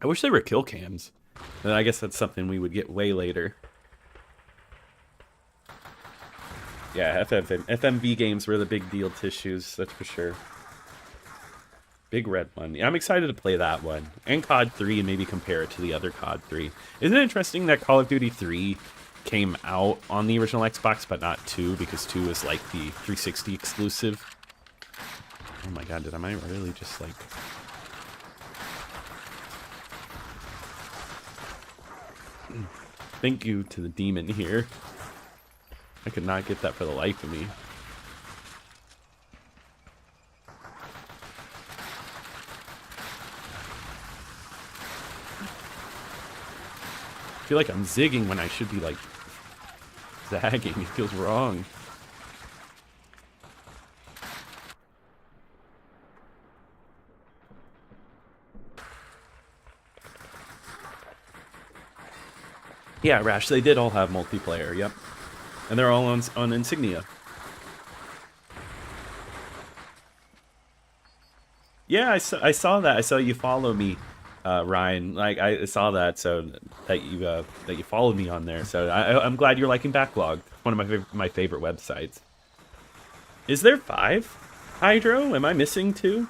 I wish they were kill cams. And I guess that's something we would get way later. Yeah, FMV games were the big deal tissues, that's for sure. Big red one. Yeah, I'm excited to play that one. And COD 3, and maybe compare it to the other COD 3. Isn't it interesting that Call of Duty 3 came out on the original Xbox, but not 2, because 2 is like the 360 exclusive? Oh my god, did I really just like... Thank you to the demon here. I could not get that for the life of me. I feel like I'm zigging when I should be like zagging. It feels wrong. Yeah, Rash, they did all have multiplayer, yep. And they're all on Insignia. Yeah, I saw that. I saw you follow me, Ryan. Like I saw that, so that you followed me on there. So I'm glad you're liking Backlog. One of my favorite websites. Is there 5? Hydro? Am I missing 2?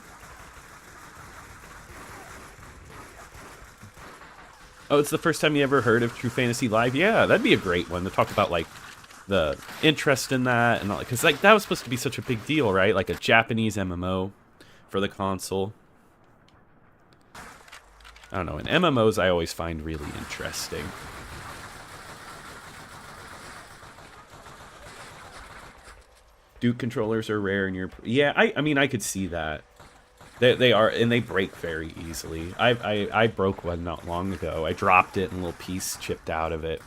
Oh, it's the first time you ever heard of True Fantasy Live? Yeah, that'd be a great one to talk about, like, the interest in that and all, because like that was supposed to be such a big deal, right? Like a Japanese MMO for the console. I don't know, and MMOs I always find really interesting. Duke controllers are rare in your... Yeah, I mean, I could see that. They are, and they break very easily. I broke one not long ago. I dropped it and a little piece chipped out of it.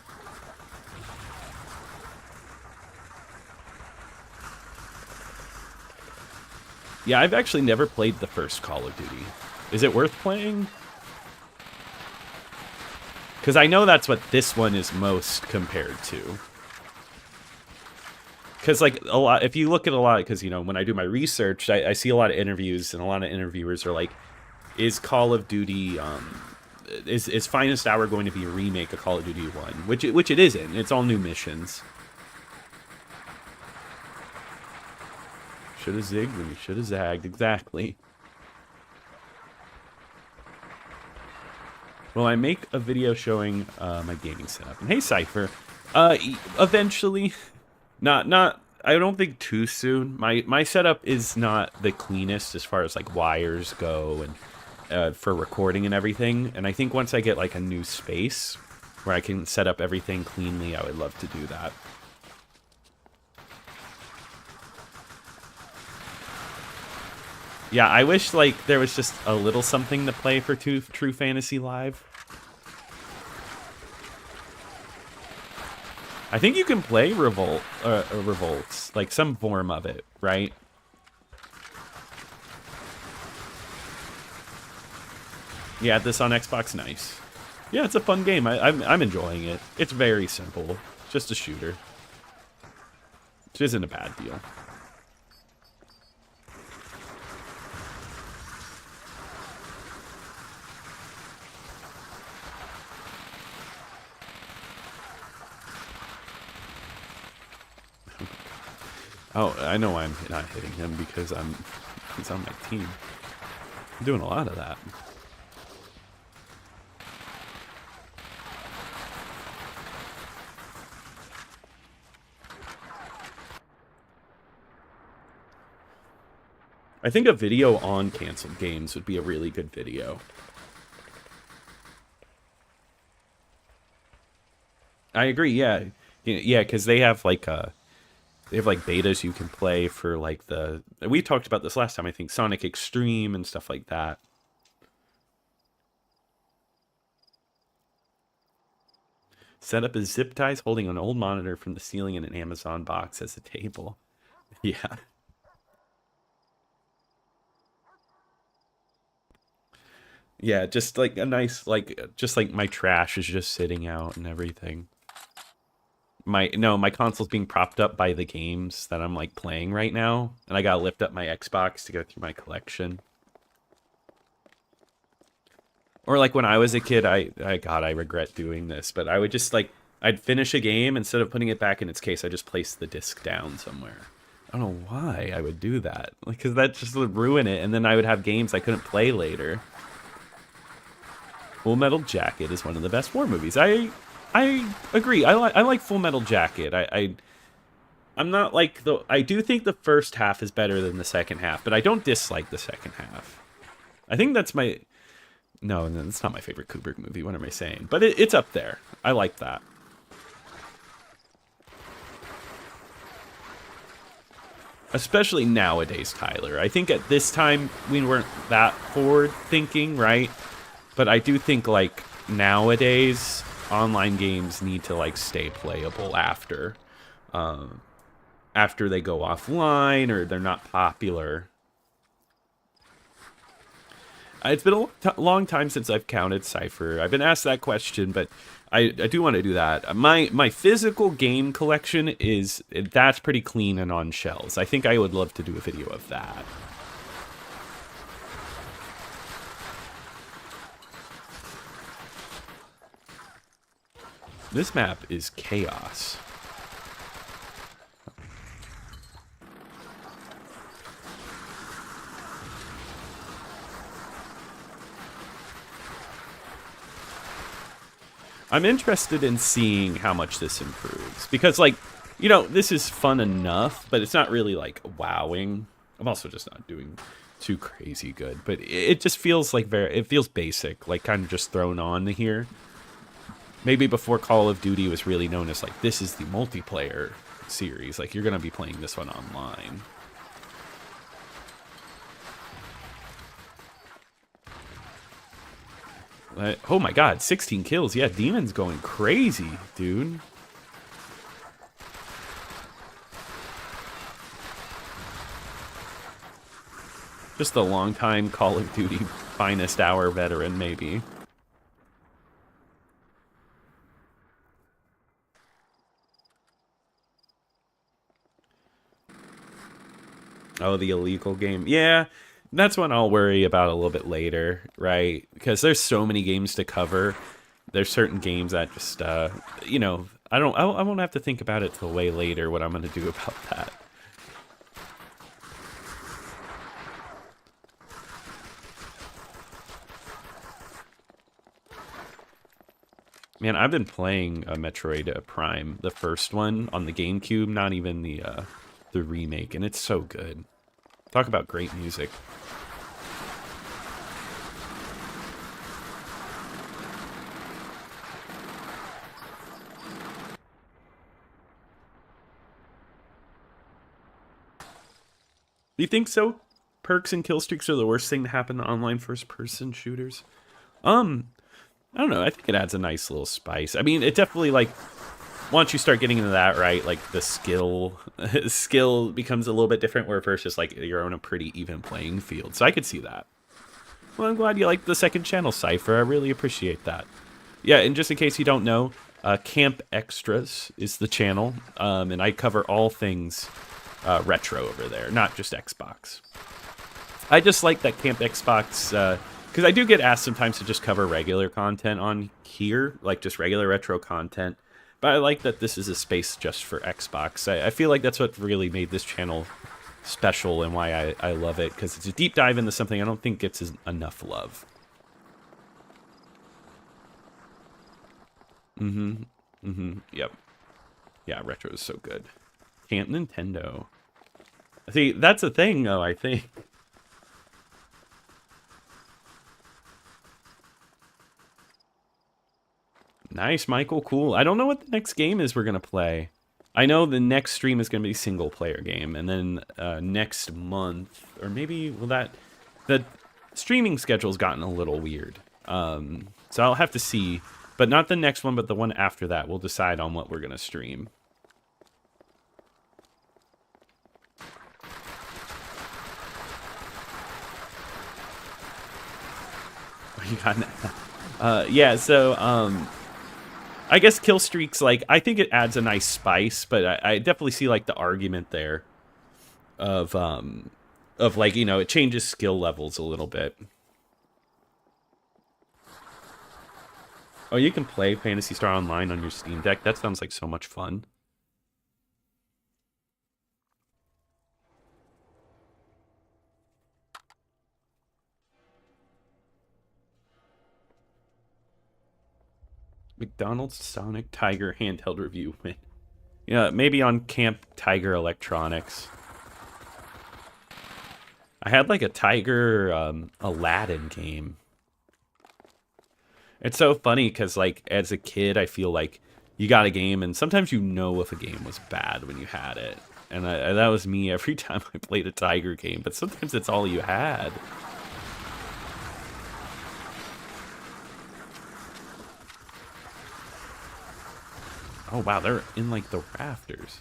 Yeah, I've actually never played the first Call of Duty. Is it worth playing? Because I know that's what this one is most compared to. Because, like, a lot, if you look at a lot, because, you know, when I do my research, I see a lot of interviews, and a lot of interviewers are like, is Call of Duty, is Finest Hour going to be a remake of Call of Duty 1? Which it isn't. It's all new missions. should have zigged when you should have zagged. Exactly. Well, I make a video showing my gaming setup. And hey, Cypher. Eventually, not. I don't think too soon. My setup is not the cleanest as far as like wires go and for recording and everything. And I think once I get like a new space where I can set up everything cleanly, I would love to do that. Yeah, I wish like there was just a little something to play for True Fantasy Live. I think you can play Revolts, like some form of it, right? Yeah, this on Xbox, nice. Yeah, it's a fun game. I'm enjoying it. It's very simple, just a shooter, which isn't a bad deal. Oh, I know I'm not hitting him because he's on my team. I'm doing a lot of that. I think a video on canceled games would be a really good video. I agree, yeah. Yeah, because they have like betas you can play for like we talked about this last time, I think, Sonic Extreme and stuff like that. Set up as zip ties holding an old monitor from the ceiling in an Amazon box as a table. Yeah. Yeah, just like a nice, just like my trash is just sitting out and everything. My console's being propped up by the games that I'm like playing right now, and I gotta lift up my Xbox to go through my collection. Or like when I was a kid, God, I regret doing this, but I would just like, I'd finish a game, instead of putting it back in its case, I just placed the disc down somewhere. I don't know why I would do that, like, because that just would ruin it, and then I would have games I couldn't play later. Full Metal Jacket is one of the best war movies. I agree. I like Full Metal Jacket. I'm not like I do think the first half is better than the second half, but I don't dislike the second half. I think that's my no, that's not my favorite Kubrick movie. What am I saying? But it's up there. I like that. Especially nowadays, Tyler. I think at this time we weren't that forward thinking, right? But I do think like nowadays online games need to like stay playable after they go offline or they're not popular. It's been a long time since I've counted Cypher. I've been asked that question, but I do want to do that. My physical game collection that's pretty clean and on shelves. I think I would love to do a video of that. This map is chaos. I'm interested in seeing how much this improves. Because, like, you know, this is fun enough, but it's not really, like, wowing. I'm also just not doing too crazy good. But it just feels like it feels basic, like, kind of just thrown on here. Maybe before Call of Duty was really known as, like, this is the multiplayer series. Like, you're going to be playing this one online. Oh my god, 16 kills. Yeah, Demon's going crazy, dude. Just a long-time Call of Duty finest hour veteran, maybe. Oh, the illegal game. Yeah, that's one I'll worry about a little bit later, right? Because there's so many games to cover. There's certain games that just, you know, I won't have to think about it till way later what I'm going to do about that. Man, I've been playing Metroid Prime, the first one on the GameCube, not even the remake, and it's so good. Talk about great music. Do you think so? Perks and kill streaks are the worst thing to happen to online first-person shooters? I don't know. I think it adds a nice little spice. I mean, it definitely, like, once you start getting into that, right, like, the skill becomes a little bit different, where first just, like, you're on a pretty even playing field. So I could see that. Well, I'm glad you like the second channel, Cypher. I really appreciate that. Yeah, and just in case you don't know, Camp Extras is the channel, and I cover all things retro over there, not just Xbox. I just like that Camp Xbox, because I do get asked sometimes to just cover regular content on here, like just regular retro content. But I like that this is a space just for Xbox. I feel like that's what really made this channel special and why I love it, because it's a deep dive into something I don't think gets enough love. Yep. Yeah, retro is so good. Camp Nintendo. See, that's a thing, though, I think. Nice, Michael. Cool. I don't know what the next game is we're going to play. I know the next stream is going to be single-player game, and then next month, or maybe, well, the streaming schedule's gotten a little weird. So I'll have to see, but not the next one, but the one after that. We'll decide on what we're going to stream. You got yeah, so, I guess kill streaks, like, I think it adds a nice spice, but I definitely see, like, the argument there of like, you know, it changes skill levels a little bit. Oh, you can play Phantasy Star Online on your Steam Deck? That sounds like so much fun. McDonald's Sonic Tiger handheld review. Yeah, maybe on Camp Tiger Electronics. I had like a Tiger Aladdin game. It's so funny because, like, as a kid, I feel like you got a game, and sometimes you know if a game was bad when you had it. And that was me every time I played a Tiger game, but sometimes it's all you had. Oh, wow, they're in, like, the rafters.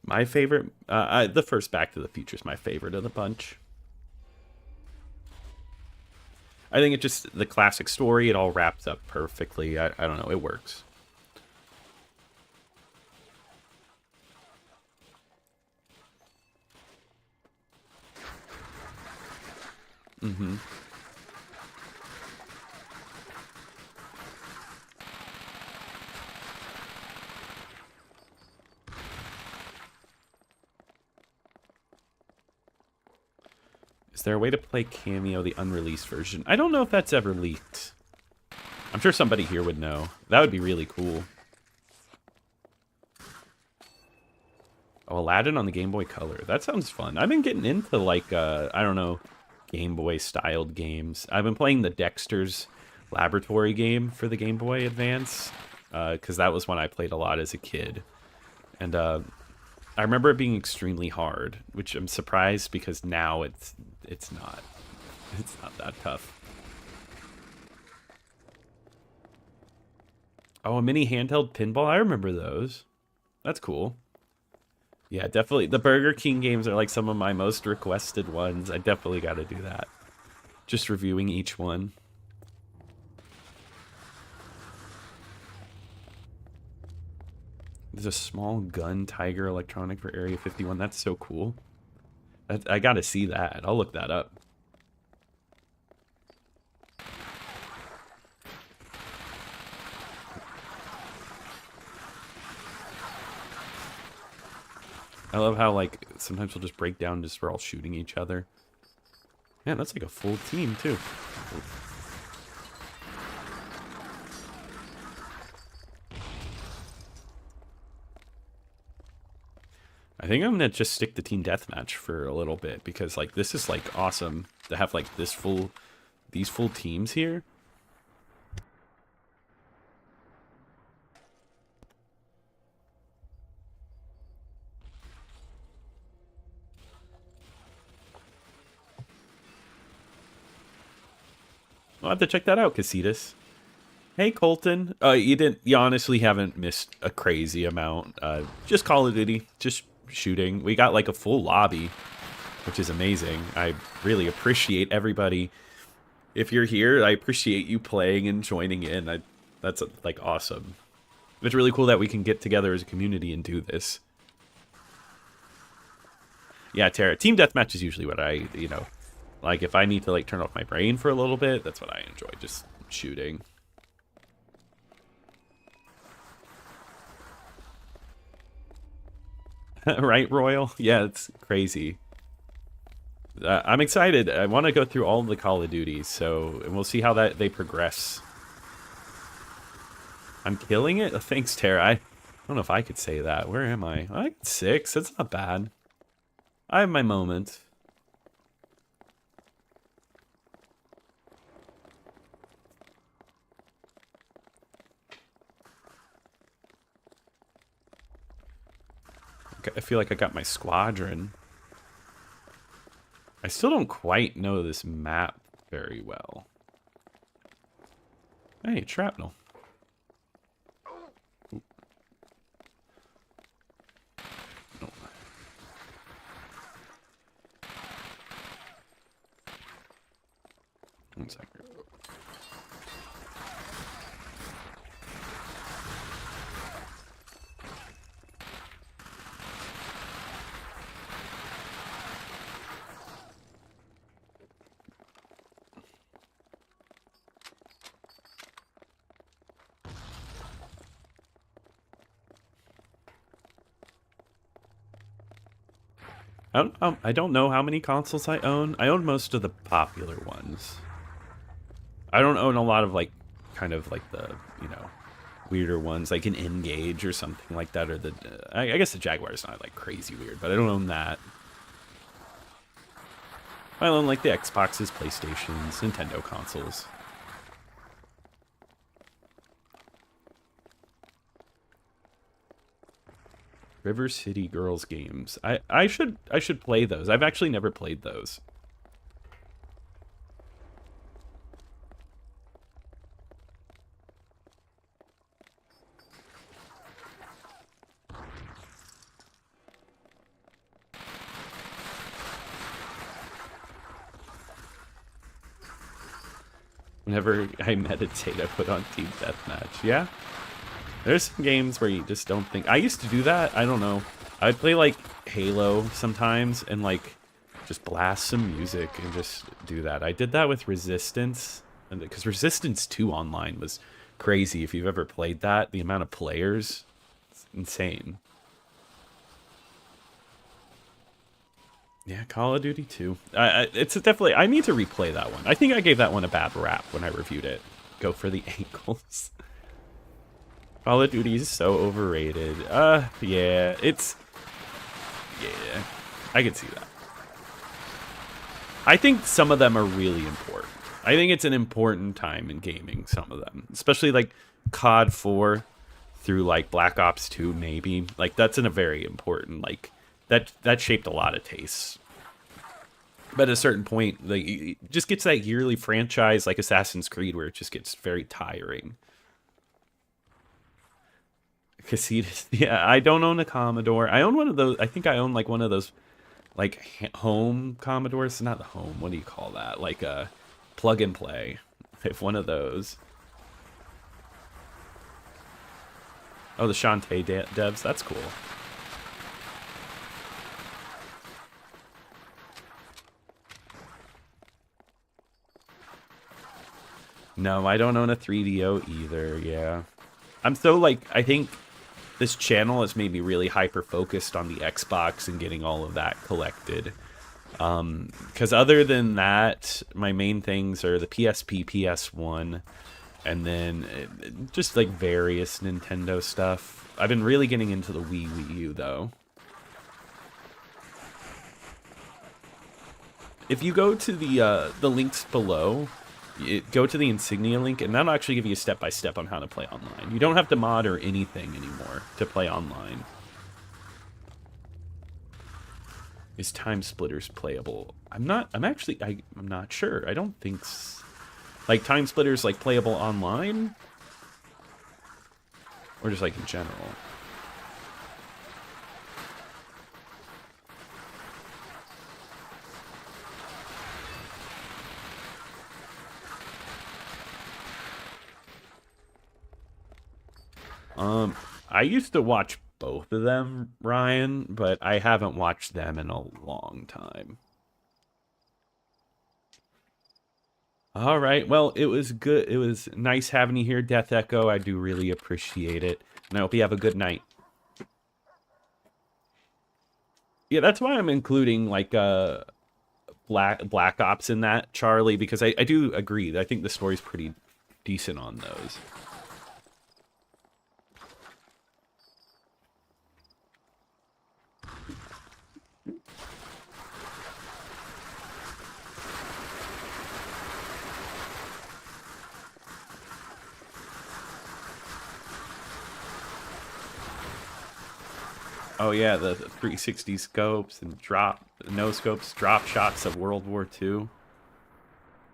My favorite, the first Back to the Future is my favorite of the bunch. I think it just, the classic story, it all wraps up perfectly. I don't know, it works. Mm-hmm. Is there a way to play Cameo, the unreleased version? I don't know if that's ever leaked. I'm sure somebody here would know. That would be really cool. Oh, Aladdin on the Game Boy Color. That sounds fun. I've been getting into, like, I don't know, Game Boy-styled games. I've been playing the Dexter's Laboratory game for the Game Boy Advance, because that was one I played a lot as a kid. And I remember it being extremely hard, which I'm surprised because now it's not. It's not that tough. Oh, a mini handheld pinball? I remember those. That's cool. Yeah, definitely. The Burger King games are like some of my most requested ones. I definitely got to do that. Just reviewing each one. There's a small gun Tiger electronic for Area 51. That's so cool. I got to see that. I'll look that up. I love how, like, sometimes we'll just break down just we're all shooting each other. Man, that's like a full team, too. I think I'm gonna just stick to team deathmatch for a little bit because like this is like awesome to have like these full teams here. I'll have to check that out, Casitas. Hey Colton, you honestly haven't missed a crazy amount. Just Call of Duty, just shooting. We got like a full lobby, which is amazing. I really appreciate everybody. If you're here, I appreciate you playing and joining in. That's like awesome. It's really cool that we can get together as a community and do this. Yeah, Tara, team deathmatch is usually what I, like if I need to like turn off my brain for a little bit, that's what I enjoy, just shooting. Right, Royal? Yeah, it's crazy. I'm excited. I want to go through all of the Call of Duties, so and we'll see how they progress. I'm killing it? Thanks, Tara. I don't know if I could say that. Where am I? I got 6. That's not bad. I have my moment. I feel like I got my squadron. I still don't quite know this map very well. Hey, shrapnel. Ooh. No. One second. I don't know how many consoles I own. I own most of the popular ones. I don't own a lot of like, kind of like the, weirder ones, like an N-Gage or something like that, or the, I guess the Jaguar's not like crazy weird, but I don't own that. I own like the Xboxes, PlayStations, Nintendo consoles. River City Girls games. I should play those. I've actually never played those. Whenever I meditate, I put on Team Deathmatch. Yeah? There's some games where you just don't think... I used to do that. I don't know. I'd play, like, Halo sometimes and, like, just blast some music and just do that. I did that with Resistance. Because Resistance 2 online was crazy. If you've ever played that, the amount of players, it's insane. Yeah, Call of Duty 2. It's definitely... I need to replay that one. I think I gave that one a bad rap when I reviewed it. Go for the ankles. Call of Duty is so overrated. Yeah, it's... Yeah, I can see that. I think some of them are really important. I think it's an important time in gaming, some of them. Especially, like, COD 4 through, like, Black Ops 2, maybe. Like, that's in a very important, like... That shaped a lot of tastes. But at a certain point, like, it just gets that yearly franchise, like Assassin's Creed, where it just gets very tiring. Casitas. Yeah, I don't own a Commodore. I own one of those. I think I own like one of those, like home Commodores. Not the home. What do you call that? Like a plug and play. If one of those. Oh, the Shantae devs. That's cool. No, I don't own a 3DO either. Yeah, I'm so like I think. This channel has made me really hyper-focused on the Xbox and getting all of that collected. Because other than that, my main things are the PSP, PS1, and then just like various Nintendo stuff. I've been really getting into the Wii U though. If you go to the links below, go to the Insignia link, and that'll actually give you a step-by-step on how to play online. You don't have to mod or anything anymore to play online. Is Time Splitters playable? I'm not sure. I don't think like Time Splitters like playable online, or just like in general. I used to watch both of them, Ryan, but I haven't watched them in a long time. All right. Well, it was good. It was nice having you here, Death Echo. I do really appreciate it. And I hope you have a good night. Yeah, that's why I'm including like Black Ops in that, Charlie, because I do agree. I think the story's pretty decent on those. Oh yeah, the 360 scopes and no scopes, drop shots of World War II.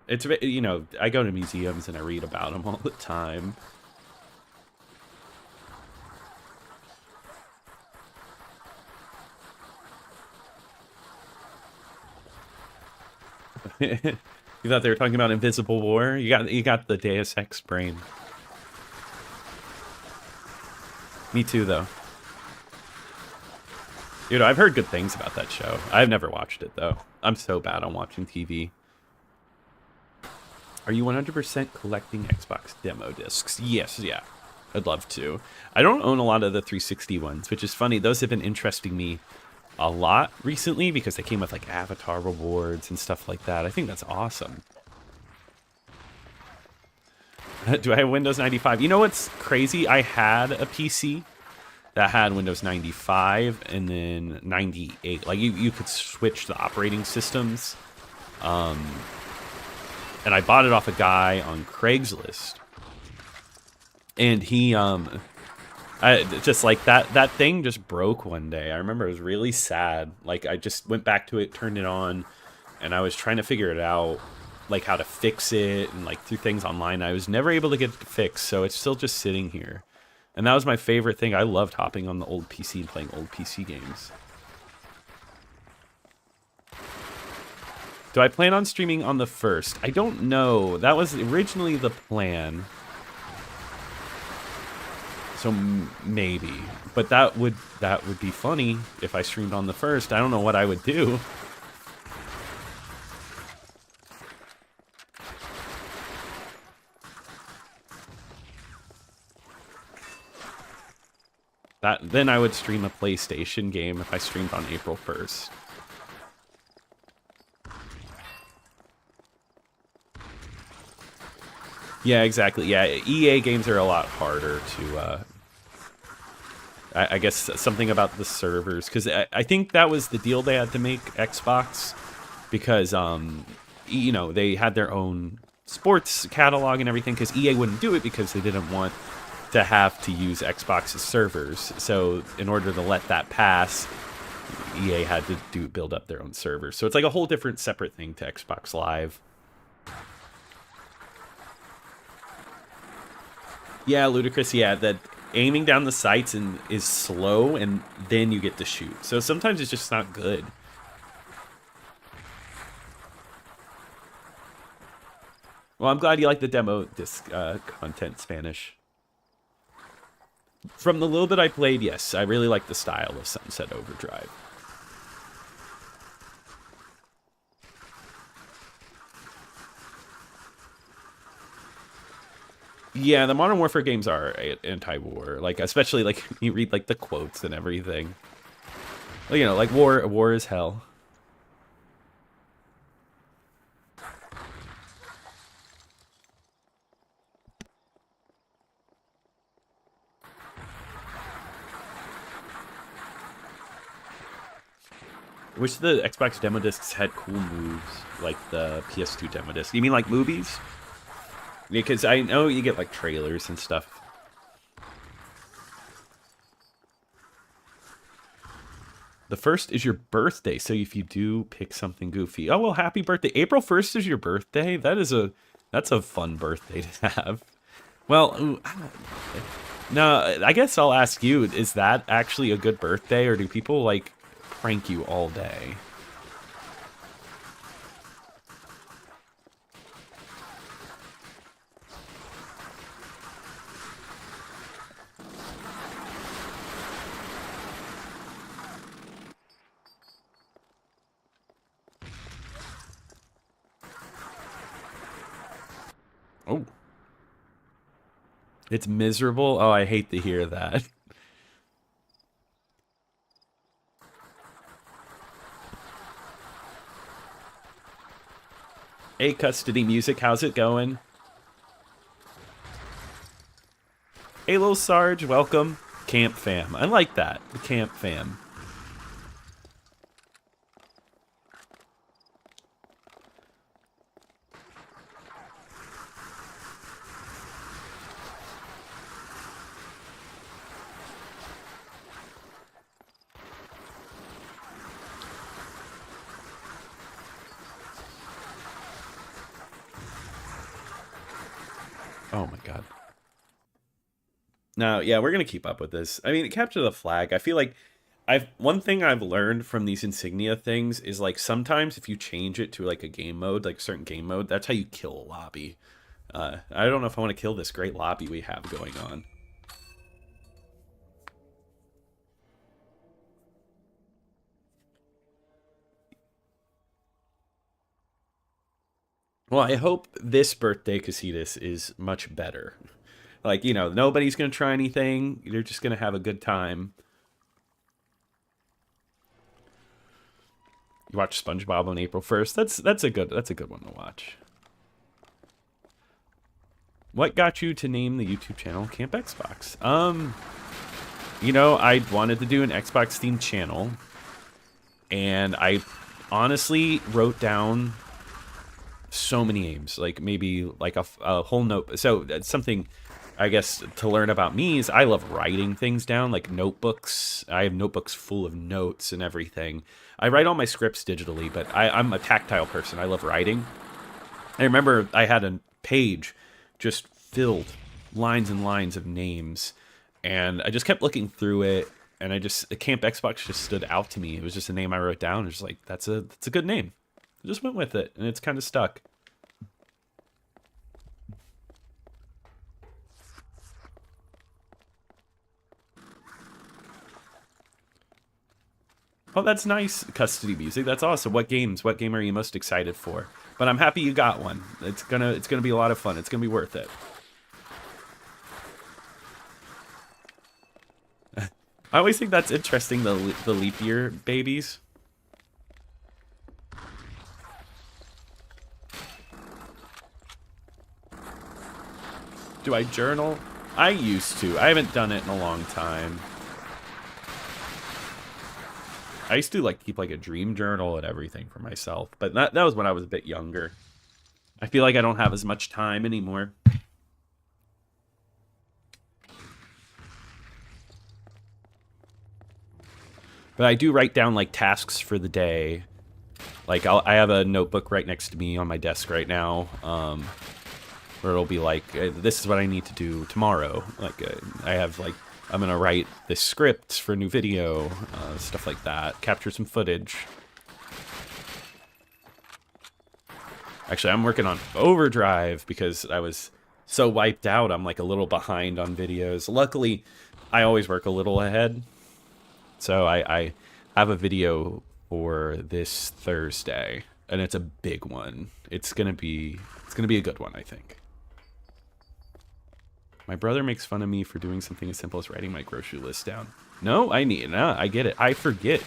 It's, you know, I go to museums and I read about them all the time. You thought they were talking about Invisible War? You got the Deus Ex brain. Me too, though. Dude, I've heard good things about that show. I've never watched it, though. I'm so bad on watching TV. Are you 100% collecting Xbox demo discs? Yes, yeah. I'd love to. I don't own a lot of the 360 ones, which is funny. Those have been interesting me a lot recently because they came with like Avatar rewards and stuff like that. I think that's awesome. Do I have Windows 95? You know what's crazy? I had a PC that had Windows 95 and then 98. Like you could switch the operating systems. And I bought it off a guy on Craigslist. And he just like that thing just broke one day. I remember it was really sad. Like I just went back to it, turned it on, and I was trying to figure it out, like how to fix it, and like through things online. I was never able to get it fixed, so it's still just sitting here. And that was my favorite thing. I loved hopping on the old PC and playing old PC games. Do I plan on streaming on the 1st? I don't know. That was originally the plan. So maybe. But that would be funny if I streamed on the 1st. I don't know what I would do. Then I would stream a PlayStation game if I streamed on April 1st. Yeah, exactly. Yeah, EA games are a lot harder to, I guess something about the servers, because I think that was the deal they had to make Xbox, because, you know, they had their own sports catalog and everything, because EA wouldn't do it because they didn't want to have to use Xbox's servers. So in order to let that pass, EA had to build up their own servers. So it's like a whole different separate thing to Xbox Live. Yeah, Ludicrous, yeah, that aiming down the sights is slow, and then you get to shoot. So sometimes it's just not good. Well, I'm glad you like the demo disc content, Spanish. From the little bit I played, yes, I really like the style of Sunset Overdrive. Yeah, the Modern Warfare games are anti-war, like especially like you read like the quotes and everything. Well, you know, like war is hell. I wish the Xbox demo discs had cool moves like the PS2 demo disc. You mean like movies? Because I know you get like trailers and stuff. The 1st is your birthday, so if you do pick something goofy. Oh, well, happy birthday. April 1st is your birthday? That's a fun birthday to have. Well, no, I guess I'll ask you, is that actually a good birthday, or do people, like, prank you all day? Oh. It's miserable? Oh, I hate to hear that. Hey, Custody Music, how's it going? Hey, little Sarge, welcome. Camp fam. I like that. The camp fam. Oh my god. No, yeah, we're gonna keep up with this. I mean, capture the flag. I feel like one thing I've learned from these Insignia things is like sometimes if you change it to like a game mode, like a certain game mode, that's how you kill a lobby. I don't know if I want to kill this great lobby we have going on. Well, I hope this birthday Casitas is much better. Like, you know, nobody's gonna try anything. You're just gonna have a good time. You watch SpongeBob on April 1st. That's a good one to watch. What got you to name the YouTube channel Camp Xbox? You know, I wanted to do an Xbox themed channel, and I honestly wrote down so many names, like maybe like a whole note. So that's something, I guess, to learn about me is I love writing things down, like notebooks. I have notebooks full of notes and everything. I write all my scripts digitally, but I'm a tactile person. I love writing. I remember I had a page just filled lines and lines of names, and I just kept looking through it, and Camp Xbox just stood out to me. It was just a name I wrote down. It was like, that's a good name. I just went with it, and it's kind of stuck. Oh, that's nice, Custody Music. That's awesome. What games? What game are you most excited for? But I'm happy you got one. It's gonna be a lot of fun. It's gonna be worth it. I always think that's interesting, the leap year babies. Do I journal? I used to. I haven't done it in a long time. I used to like keep like a dream journal and everything for myself, but that was when I was a bit younger. I feel like I don't have as much time anymore. But I do write down like tasks for the day. Like I have a notebook right next to me on my desk right now, where it'll be like, this is what I need to do tomorrow. Like I have like, I'm gonna write this script for a new video, stuff like that. Capture some footage. Actually, I'm working on Overdrive because I was so wiped out. I'm like a little behind on videos. Luckily, I always work a little ahead. So I have a video for this Thursday, and it's a big one. It's gonna be a good one, I think. My brother makes fun of me for doing something as simple as writing my grocery list down. No, I get it. I forget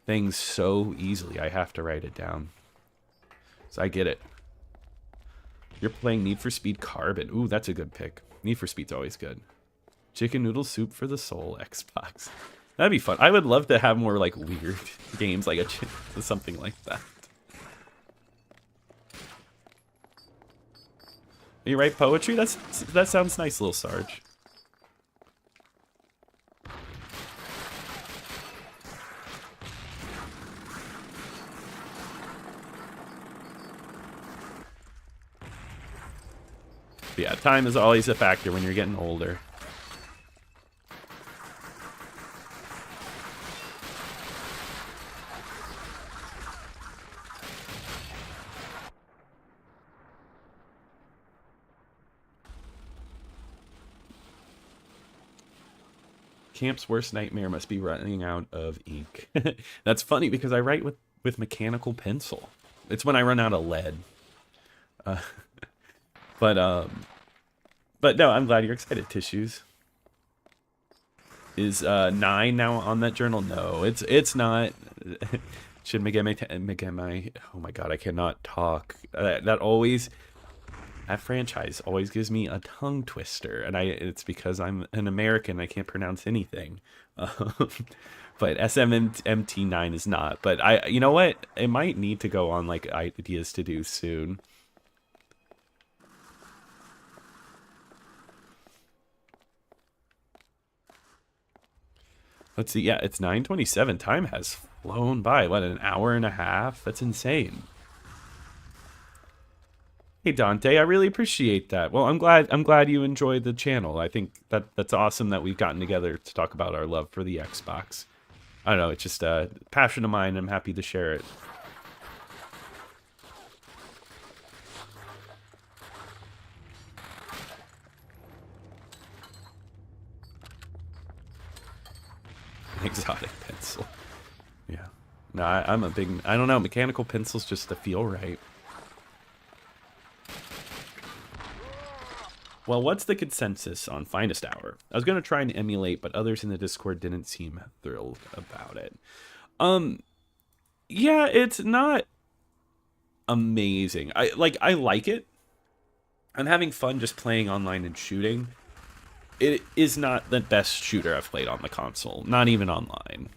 things so easily. I have to write it down. So I get it. You're playing Need for Speed Carbon. Ooh, that's a good pick. Need for Speed's always good. Chicken noodle soup for the soul, Xbox. That'd be fun. I would love to have more like weird games, like something like that. You write poetry? That sounds nice, little Sarge. But yeah, time is always a factor when you're getting older. Camp's worst nightmare must be running out of ink. That's funny because I write with mechanical pencil. It's when I run out of lead. Uh, but no, I'm glad you're excited, Tissues. Is 9 now on that journal? No, it's not. Should my oh my god, I cannot talk. That franchise always gives me a tongue twister, and it's because I'm an American. I can't pronounce anything. But SMMT9 is not. But you know what? It might need to go on like ideas to do soon. Let's see. Yeah, it's 9:27. Time has flown by. What, an hour and a half? That's insane. Hey Dante, I really appreciate that. Well, I'm glad you enjoyed the channel. I think that's awesome that we've gotten together to talk about our love for the Xbox. I don't know, it's just a passion of mine. I'm happy to share it. Exotic pencil. Yeah. No, I'm a big, I don't know, mechanical pencils just to feel right. Well, what's the consensus on Finest Hour? I was going to try and emulate, but others in the Discord didn't seem thrilled about it. Yeah, it's not amazing. I like it. I'm having fun just playing online and shooting. It is not the best shooter I've played on the console, not even online.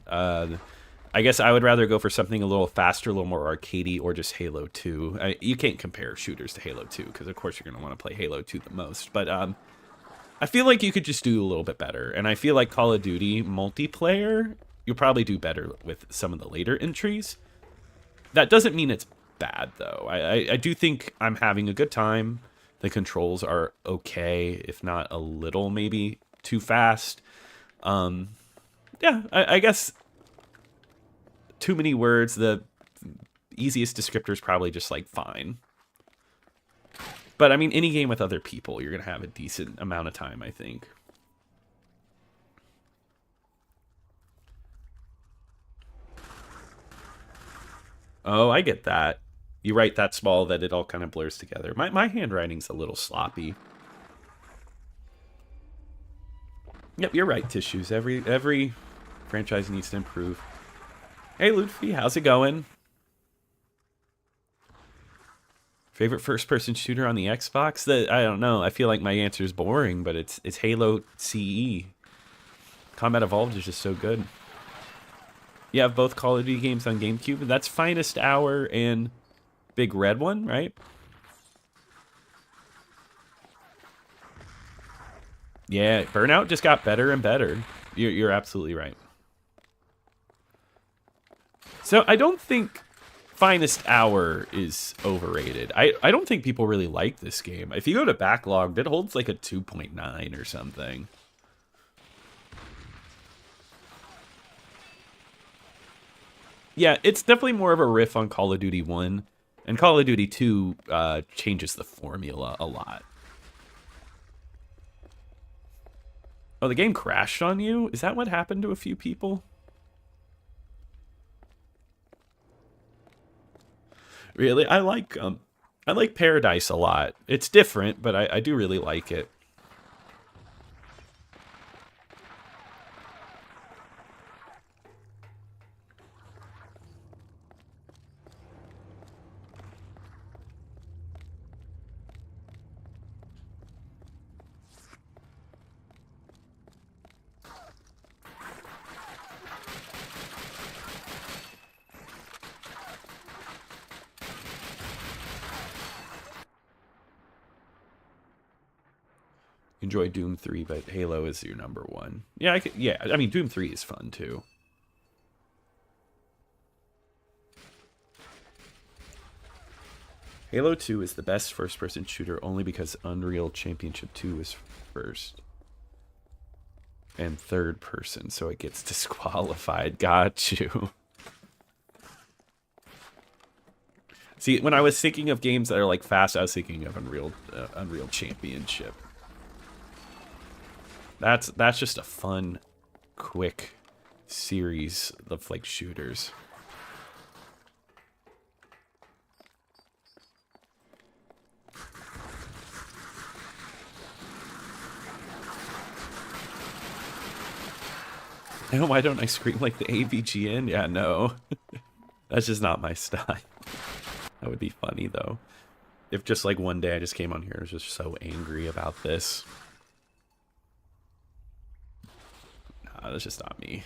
I guess I would rather go for something a little faster, a little more arcadey, or just Halo 2. You can't compare shooters to Halo 2, because of course you're going to want to play Halo 2 the most. But I feel like you could just do a little bit better. And I feel like Call of Duty multiplayer, you'll probably do better with some of the later entries. That doesn't mean it's bad, though. I do think I'm having a good time. The controls are okay, if not a little maybe too fast. Yeah, I guess too many words. The easiest descriptor is probably just like fine. But I mean, any game with other people, you're going to have a decent amount of time, I think. Oh, I get that. You write that small that it all kind of blurs together. My handwriting's a little sloppy. Yep, you're right, Tissues. Every franchise needs to improve. Hey, Ludwig, how's it going? Favorite first-person shooter on the Xbox? I don't know. I feel like my answer is boring, but it's Halo CE. Combat Evolved is just so good. You have both Call of Duty games on GameCube. That's Finest Hour and Big Red One, right? Yeah, Burnout just got better and better. You're absolutely right. So I don't think Finest Hour is overrated. I don't think people really like this game. If you go to Backlogged, it holds like a 2.9 or something. Yeah, it's definitely more of a riff on Call of Duty 1. And Call of Duty 2 changes the formula a lot. Oh, the game crashed on you? Is that what happened to a few people? Really? I like Paradise a lot. It's different, but I do really like it. Enjoy Doom 3, but Halo is your number one. Yeah, I mean, Doom 3 is fun, too. Halo 2 is the best first-person shooter only because Unreal Championship 2 is first. And third person, so it gets disqualified. Got you. See, when I was thinking of games that are like fast, I was thinking of Unreal Championship. That's just a fun, quick series of like shooters. No, why don't I scream like the AVGN? Yeah, no. That's just not my style. That would be funny, though. If just like one day I just came on here and was just so angry about this. Nah, that's just not me.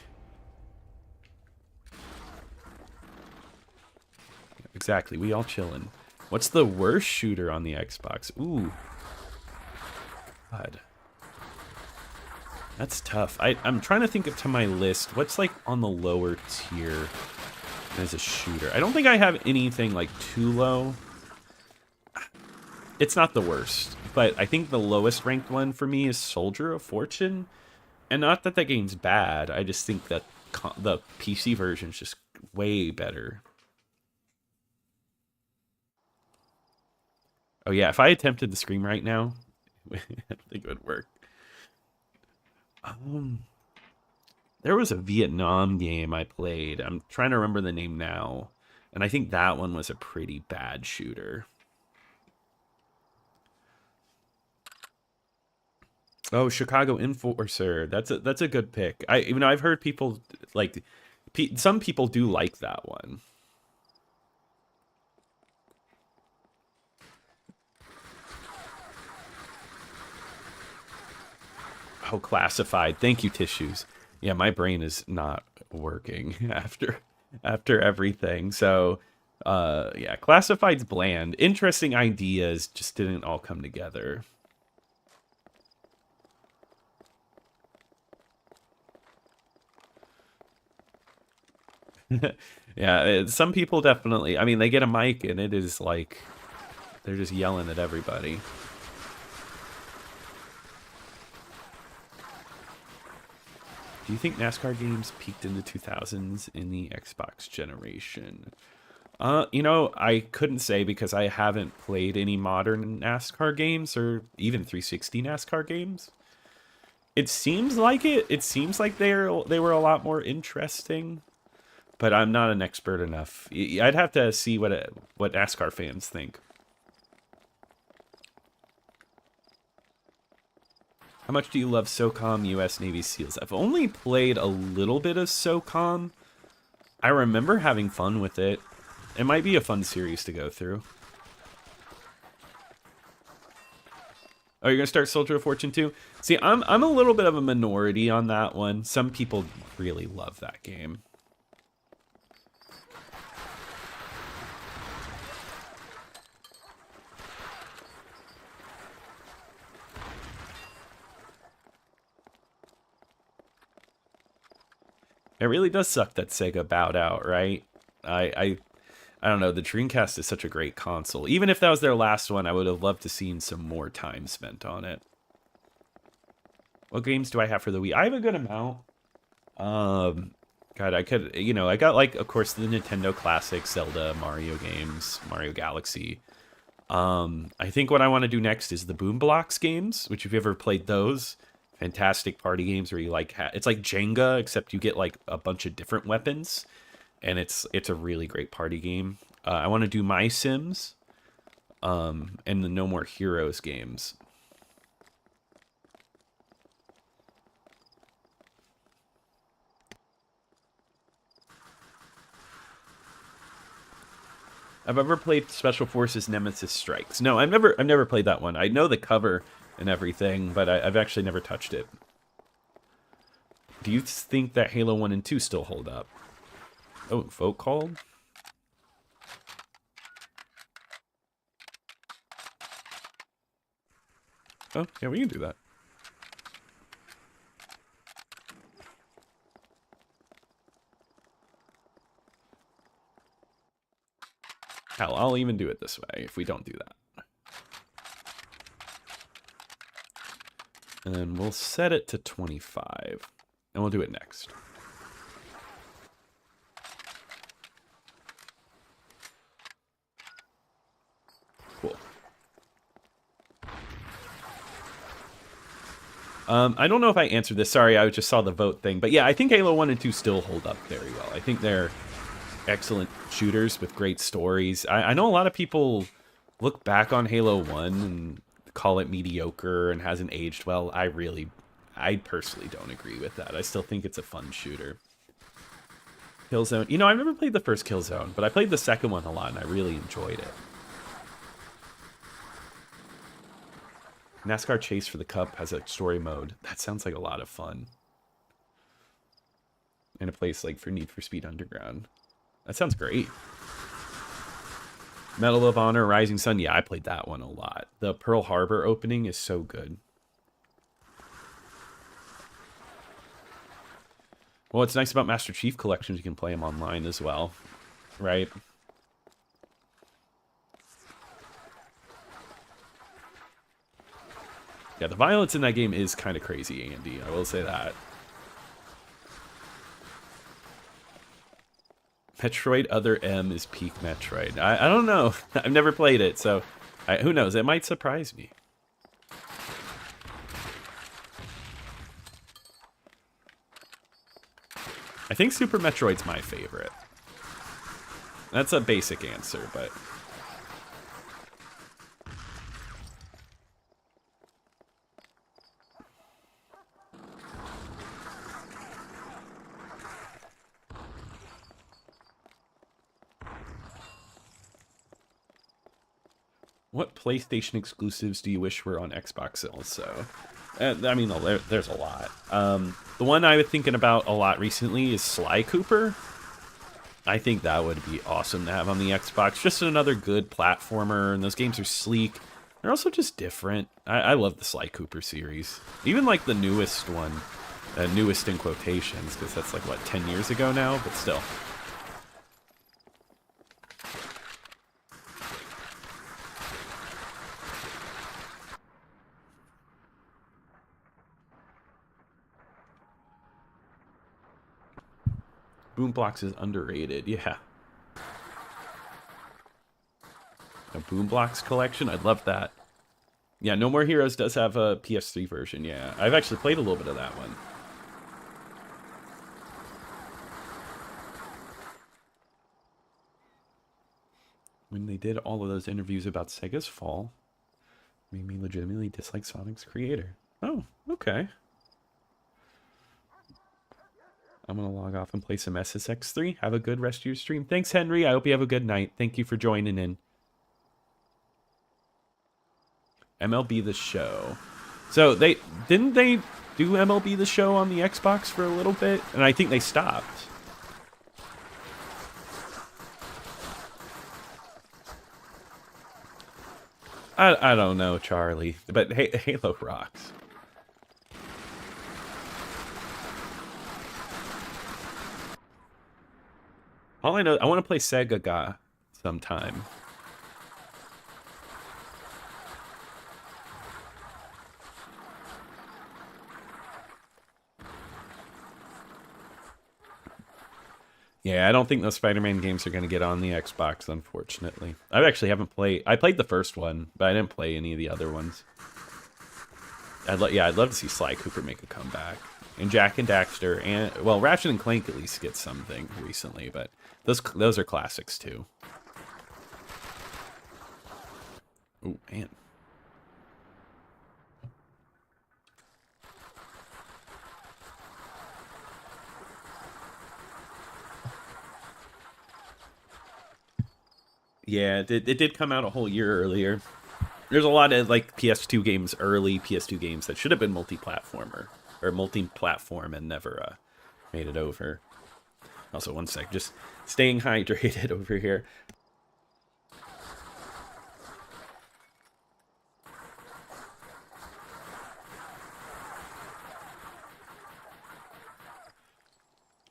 Exactly, we all chillin'. What's the worst shooter on the Xbox? Ooh. God. That's tough. I'm trying to think to my list. What's like on the lower tier as a shooter? I don't think I have anything like too low. It's not the worst, but I think the lowest ranked one for me is Soldier of Fortune. And not that that game's bad. I just think that the PC version is just way better. Oh yeah, if I attempted to scream right now, I think it would work. There was a Vietnam game I played. I'm trying to remember the name now. And I think that one was a pretty bad shooter. Oh, Chicago Enforcer. That's a good pick. I've heard people like some people do like that one. Oh, Classified. Thank you, Tissues. Yeah, my brain is not working after everything. So, yeah, Classified's bland. Interesting ideas just didn't all come together. Yeah, some people definitely. I mean, they get a mic and it is like they're just yelling at everybody. Do you think NASCAR games peaked in the 2000s in the Xbox generation? You know, I couldn't say because I haven't played any modern NASCAR games or even 360 NASCAR games. It seems like it. It seems like they were a lot more interesting, but I'm not an expert enough. I'd have to see what NASCAR fans think. How much do you love SOCOM US Navy SEALs? I've only played a little bit of SOCOM. I remember having fun with it. It might be a fun series to go through. Oh, you're gonna start Soldier of Fortune 2? See, I'm a little bit of a minority on that one. Some people really love that game. It really does suck that Sega bowed out, right? I don't know. The Dreamcast is such a great console. Even if that was their last one, I would have loved to seen some more time spent on it. What games do I have for the Wii? I have a good amount. God, I could, I got like, of course, the Nintendo classic Zelda, Mario games, Mario Galaxy. I think what I want to do next is the Boom Blocks games, which if you ever played those, fantastic party games where you like it's like Jenga except you get like a bunch of different weapons, and it's a really great party game. I want to do My Sims, and the No More Heroes games. I've ever played Special Forces Nemesis Strikes. No, I've never played that one. I know the cover and everything, but I've actually never touched it. Do you think that Halo 1 and 2 still hold up? Oh, folk called? Oh, yeah, we can do that. Hell, I'll even do it this way if we don't do that. And then we'll set it to 25. And we'll do it next. Cool. I don't know if I answered this. Sorry, I just saw the vote thing. But yeah, I think Halo 1 and 2 still hold up very well. I think they're excellent shooters with great stories. I know a lot of people look back on Halo 1 and call it mediocre and hasn't aged well. I personally don't agree with that. I still think it's a fun shooter. Killzone. You know, I've never played the first Killzone, but I played the second one a lot and I really enjoyed it. NASCAR Chase for the Cup has a story mode. That sounds like a lot of fun. In a place like for Need for Speed Underground. That sounds great. Medal of Honor, Rising Sun. Yeah, I played that one a lot. The Pearl Harbor opening is so good. Well, what's nice about Master Chief Collections, you can play them online as well. Right? Yeah, the violence in that game is kind of crazy, Andy. I will say that. Metroid Other M is peak Metroid. I don't know. I've never played it, so who knows? It might surprise me. I think Super Metroid's my favorite. That's a basic answer, but... What PlayStation exclusives do you wish were on Xbox also? I mean, there's a lot. The one I was thinking about a lot recently is Sly Cooper. I think that would be awesome to have on the Xbox. Just another good platformer, and those games are sleek. They're also just different. I love the Sly Cooper series. Even like the newest one. Newest in quotations, because that's like, what, 10 years ago now? But still. Boomblocks is underrated, yeah. A Boomblocks collection? I'd love that. Yeah, No More Heroes does have a PS3 version, yeah. I've actually played a little bit of that one. When they did all of those interviews about Sega's fall, made me legitimately dislike Sonic's creator. Oh, okay. I'm going to log off and play some SSX3. Have a good rest of your stream. Thanks, Henry. I hope you have a good night. Thank you for joining in. MLB The Show. So, didn't they do MLB The Show on the Xbox for a little bit? And I think they stopped. I don't know, Charlie. But Halo rocks. All I know, I want to play Sega sometime. Yeah, I don't think those Spider-Man games are going to get on the Xbox, unfortunately. I actually haven't played... I played the first one, but I didn't play any of the other ones. I'd love to see Sly Cooper make a comeback. And Jak and Daxter, and... Well, Ratchet and Clank at least get something recently, but... Those are classics, too. Oh, man. Yeah, it did come out a whole year earlier. There's a lot of, like, PS2 games, early PS2 games that should have been multi-platformer. Or multi-platform and never made it over. Also, one sec, just staying hydrated over here.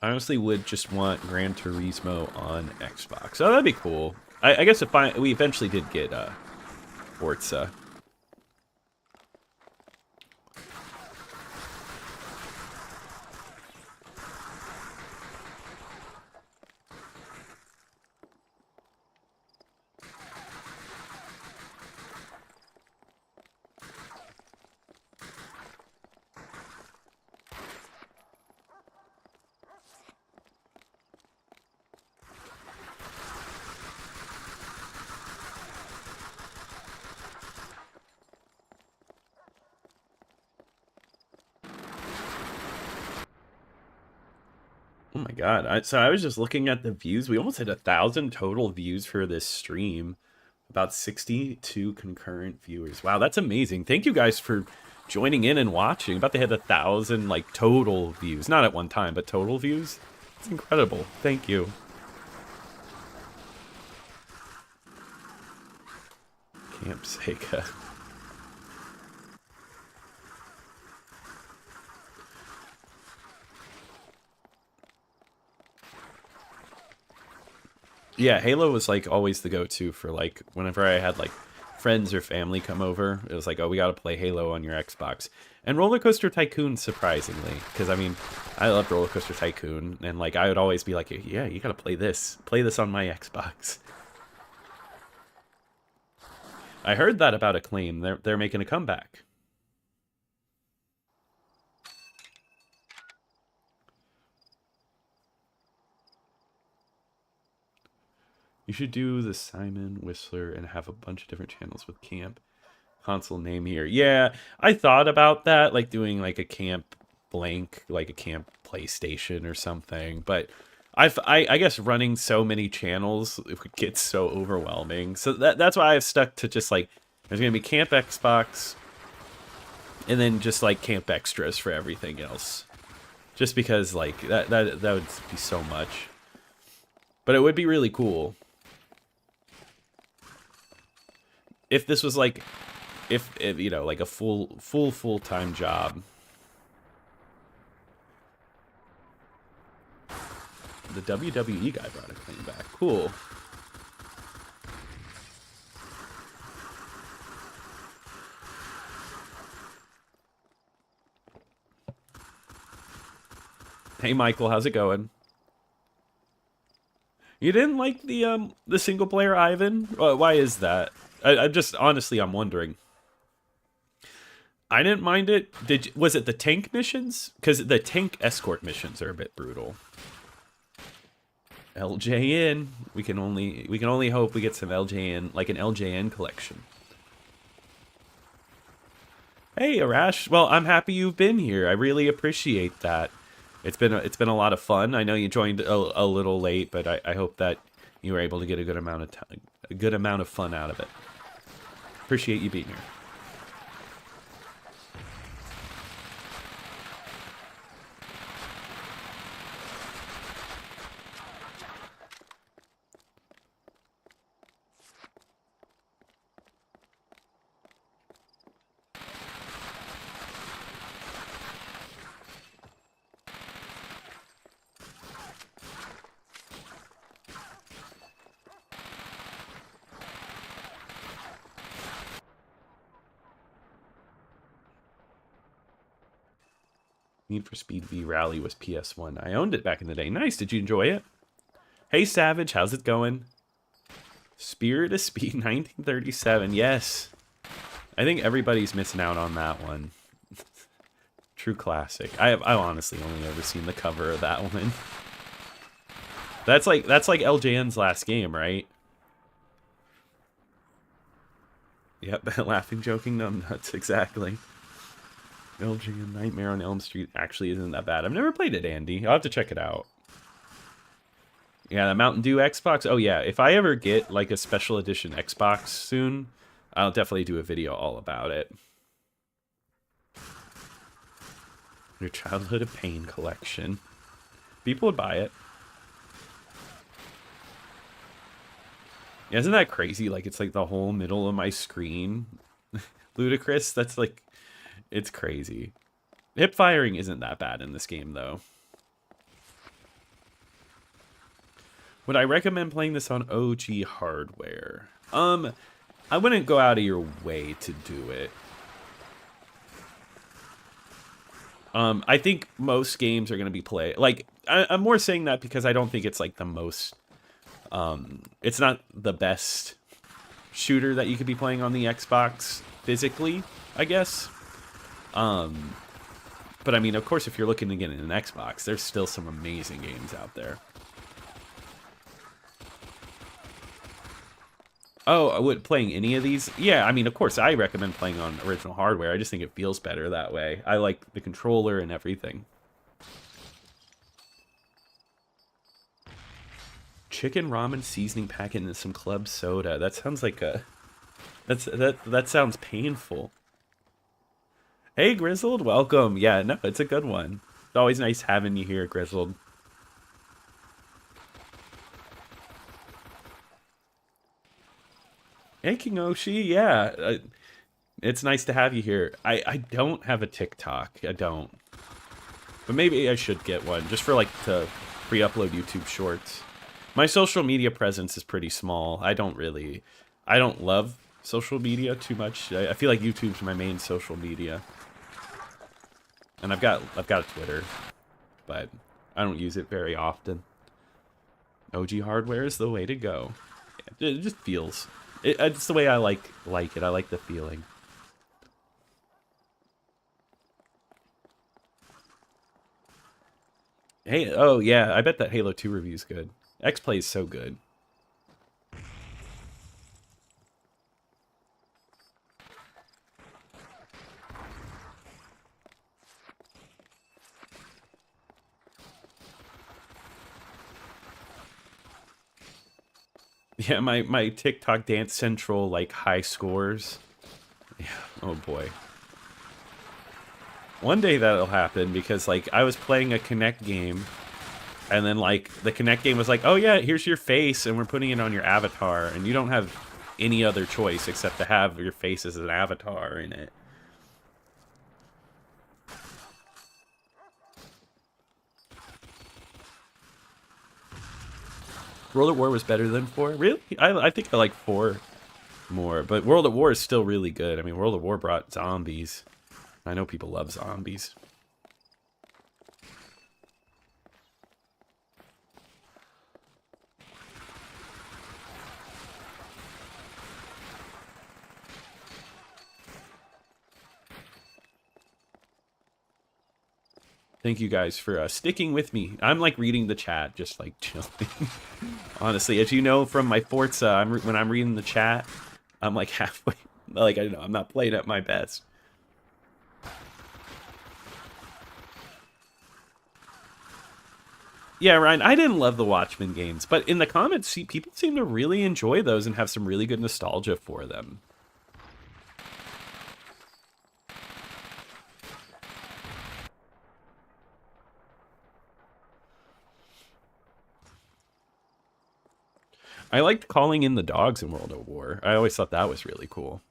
I honestly would just want Gran Turismo on Xbox. Oh, that'd be cool. I guess we eventually did get Forza. Oh my god. So I was just looking at the views. We almost hit 1,000 total views for this stream. About 62 concurrent viewers. Wow, that's amazing. Thank you guys for joining in and watching. About to hit 1,000 like total views. Not at one time, but total views. It's incredible. Thank you. Camp Sega. Yeah, Halo was like always the go-to for like whenever I had like friends or family come over. It was like, oh, we got to play Halo on your Xbox. And Roller Coaster Tycoon, surprisingly, because I mean, I loved Roller Coaster Tycoon, and like I would always be like, yeah, you got to play this on my Xbox. I heard that about Acclaim. They're making a comeback. You should do the Simon Whistler and have a bunch of different channels with camp console name here. Yeah, I thought about that, like doing like a camp blank, like a camp PlayStation or something. But I guess running so many channels it would get so overwhelming. So that's why I've stuck to just like there's gonna be camp Xbox, and then just like camp extras for everything else. Just because like that would be so much. But it would be really cool if this was like, if you know, like a full-time job. The WWE guy brought a claim back. Cool. Hey Michael, how's it going? You didn't like the single player Ivan? Why is that? I'm just honestly I'm wondering. I didn't mind it. Was it the tank missions? Because the tank escort missions are a bit brutal. LJN. We can only hope we get some LJN, like an LJN collection. Hey Arash. Well, I'm happy you've been here. I really appreciate that. It's been a lot of fun. I know you joined a little late, but I hope that you were able to get a good amount of fun out of it. Appreciate you being here. Need for Speed V Rally was PS1. I owned it back in the day. Nice. Did you enjoy it? Hey Savage, how's it going? Spirit of Speed 1937. Yes. I think everybody's missing out on that one. True classic. I've honestly only ever seen the cover of that one. That's like LJN's last game, right? Yep, laughing, joking, numbnuts, exactly. LJN Nightmare on Elm Street actually isn't that bad. I've never played it, Andy. I'll have to check it out. Yeah, the Mountain Dew Xbox. Oh yeah, if I ever get like a special edition Xbox soon, I'll definitely do a video all about it. Your Childhood of Pain collection. People would buy it. Yeah, isn't that crazy? Like it's like the whole middle of my screen. Ludicrous. That's like, it's crazy. Hip firing isn't that bad in this game though. Would I recommend playing this on OG hardware? I wouldn't go out of your way to do it. I think most games are going to be played. Like, I'm more saying that because I don't think it's like the most. It's not the best shooter that you could be playing on the Xbox physically, I guess. But I mean, of course, if you're looking to get an Xbox, there's still some amazing games out there. Oh, would playing any of these? Yeah, I mean, of course, I recommend playing on original hardware. I just think it feels better that way. I like the controller and everything. Chicken ramen seasoning packet and some club soda. That sounds like a... That sounds painful. Hey, Grizzled, welcome. Yeah, no, it's a good one. It's always nice having you here, Grizzled. Hey, King Oshi, yeah. It's nice to have you here. I don't have a TikTok. I don't. But maybe I should get one, just for, like, to pre-upload YouTube shorts. My social media presence is pretty small. I don't love social media too much. I feel like YouTube's my main social media. And I've got a Twitter, but I don't use it very often. OG hardware is the way to go. It just feels... It's the way I like it. I like the feeling. Hey, oh yeah, I bet that Halo 2 review's good. X-Play is so good. Yeah, my TikTok Dance Central, like, high scores. Yeah, oh boy. One day that'll happen, because, like, I was playing a Kinect game, and then, like, the Kinect game was like, oh yeah, here's your face, and we're putting it on your avatar, and you don't have any other choice except to have your face as an avatar in it. World at War was better than 4? Really? I think I like 4 more, but World at War is still really good. I mean, World at War brought zombies. I know people love zombies. Thank you guys for sticking with me. I'm like reading the chat, just like chilling. Honestly, as you know from my Forza, when I'm reading the chat, I'm like halfway. Like, I don't know, I'm not playing at my best. Yeah, Ryan, I didn't love the Watchmen games, but in the comments, people seem to really enjoy those and have some really good nostalgia for them. I liked calling in the dogs in World at War. I always thought that was really cool.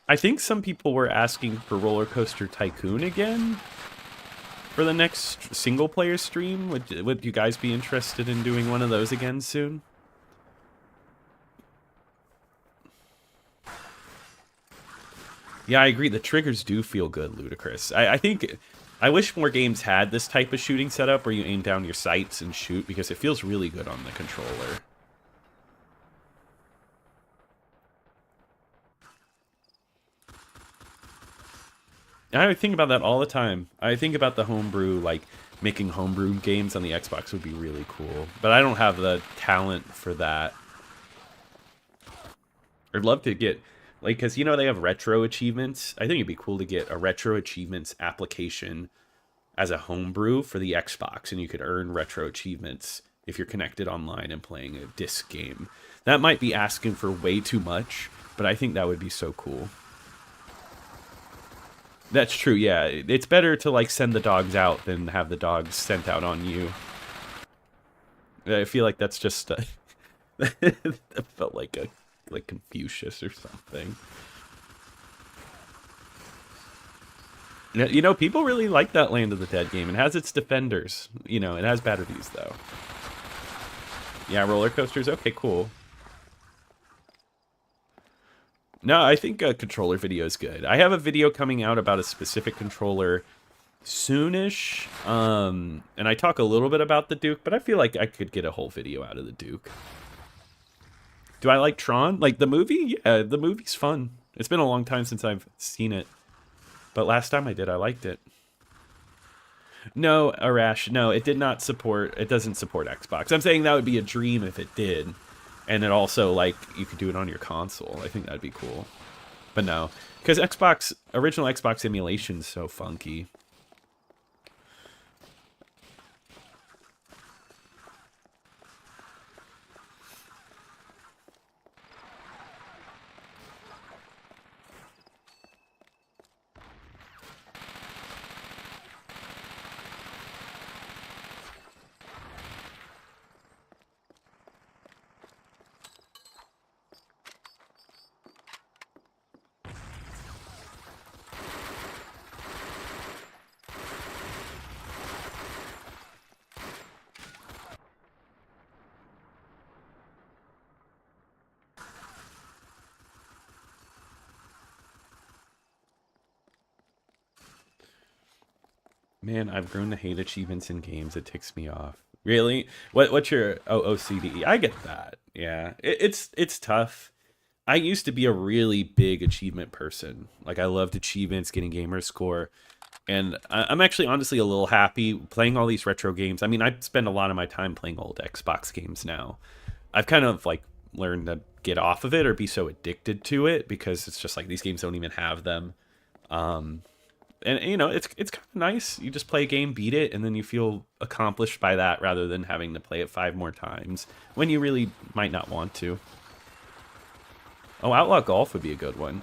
I think some people were asking for Roller Coaster Tycoon again for the next single-player stream. Would you guys be interested in doing one of those again soon? Yeah, I agree. The triggers do feel good, Ludicrous. I think... I wish more games had this type of shooting setup where you aim down your sights and shoot, because it feels really good on the controller. I think about that all the time. I think about the homebrew, like, making homebrew games on the Xbox would be really cool. But I don't have the talent for that. I'd love to get... Like, because, you know, they have retro achievements. I think it'd be cool to get a retro achievements application as a homebrew for the Xbox, and you could earn retro achievements if you're connected online and playing a disc game. That might be asking for way too much, but I think that would be so cool. That's true, yeah. It's better to, like, send the dogs out than have the dogs sent out on you. I feel like that's just... that felt like a... like Confucius or something. You know, people really like that Land of the Dead game. It has its defenders. You know, it has bad reviews, though. Yeah, roller coasters. Okay, cool. No, I think a controller video is good. I have a video coming out about a specific controller soonish. And I talk a little bit about the Duke, but I feel like I could get a whole video out of the Duke. Do I like Tron? Like the movie? Yeah, the movie's fun. It's been a long time since I've seen it. But last time I did, I liked it. No, Arash, no, it did not support, it doesn't support Xbox. I'm saying that would be a dream if it did. And it also, like, you could do it on your console. I think that'd be cool. But no, because Xbox, original Xbox emulation's so funky. Man, I've grown to hate achievements in games. It ticks me off. Really? What's your OCD? I get that. Yeah, it's tough. I used to be a really big achievement person. Like I loved achievements, getting gamer score, and I'm actually honestly a little happy playing all these retro games. I mean, I spend a lot of my time playing old Xbox games now. I've kind of like learned to get off of it or be so addicted to it because it's just like these games don't even have them. Um, and you know it's kind of nice. You just play a game, beat it, and then you feel accomplished by that rather than having to play it 5 more times when you really might not want to. Oh, Outlaw Golf would be a good one.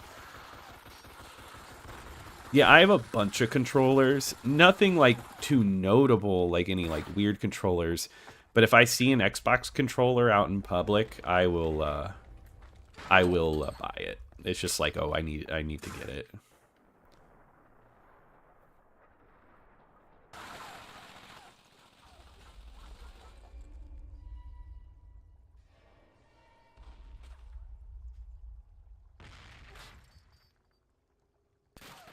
Yeah, I have a bunch of controllers. Nothing like too notable, like any like weird controllers. But if I see an Xbox controller out in public, I will buy it. It's just like, oh, I need to get it.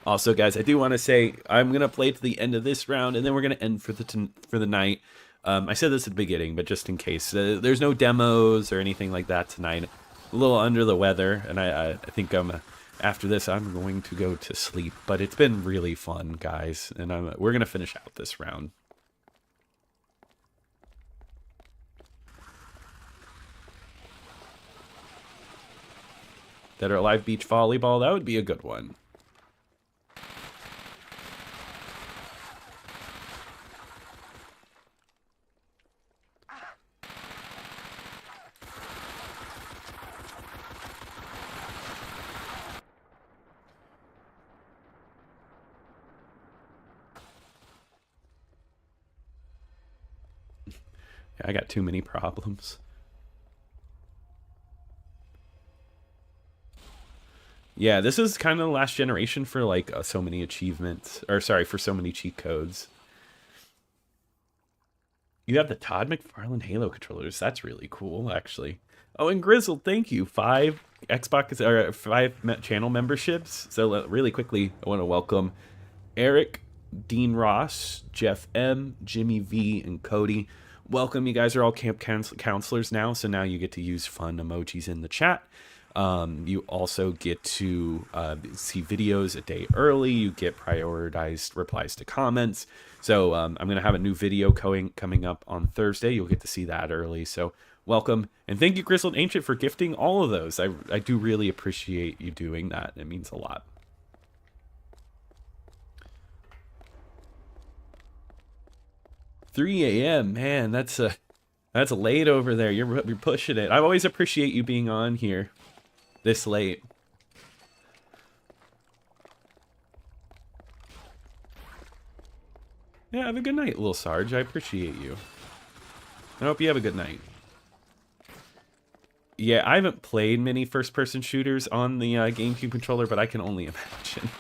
Also, guys, I do want to say I'm gonna play to the end of this round, and then we're gonna end for the night. I said this at the beginning, but just in case, there's no demos or anything like that tonight. A little under the weather, and I think after this I'm going to go to sleep. But it's been really fun, guys, and we're gonna finish out this round. Dead or Alive beach volleyball, that would be a good one. I got too many problems. Yeah, this is kind of the last generation for like so many achievements, or sorry, for so many cheat codes. You have the Todd McFarlane Halo controllers. That's really cool, actually. Oh, and Grizzled, thank you. 5 Xbox or 5 channel memberships. So really quickly, I want to welcome Eric, Dean Ross, Jeff M, Jimmy V, and Cody. Welcome, you guys are all camp counselors now, so now you get to use fun emojis in the chat. You also get to see videos a day early. You get prioritized replies to comments. So I'm going to have a new video coming up on Thursday. You'll get to see that early. So welcome. And thank you, Grizzled Ancient, for gifting all of those. I do really appreciate you doing that. It means a lot. $3 a.m. Man, that's late over there. You're pushing it. I always appreciate you being on here this late. Yeah, have a good night, little Sarge. I appreciate you. I hope you have a good night. Yeah, I haven't played many first-person shooters on the GameCube controller, but I can only imagine.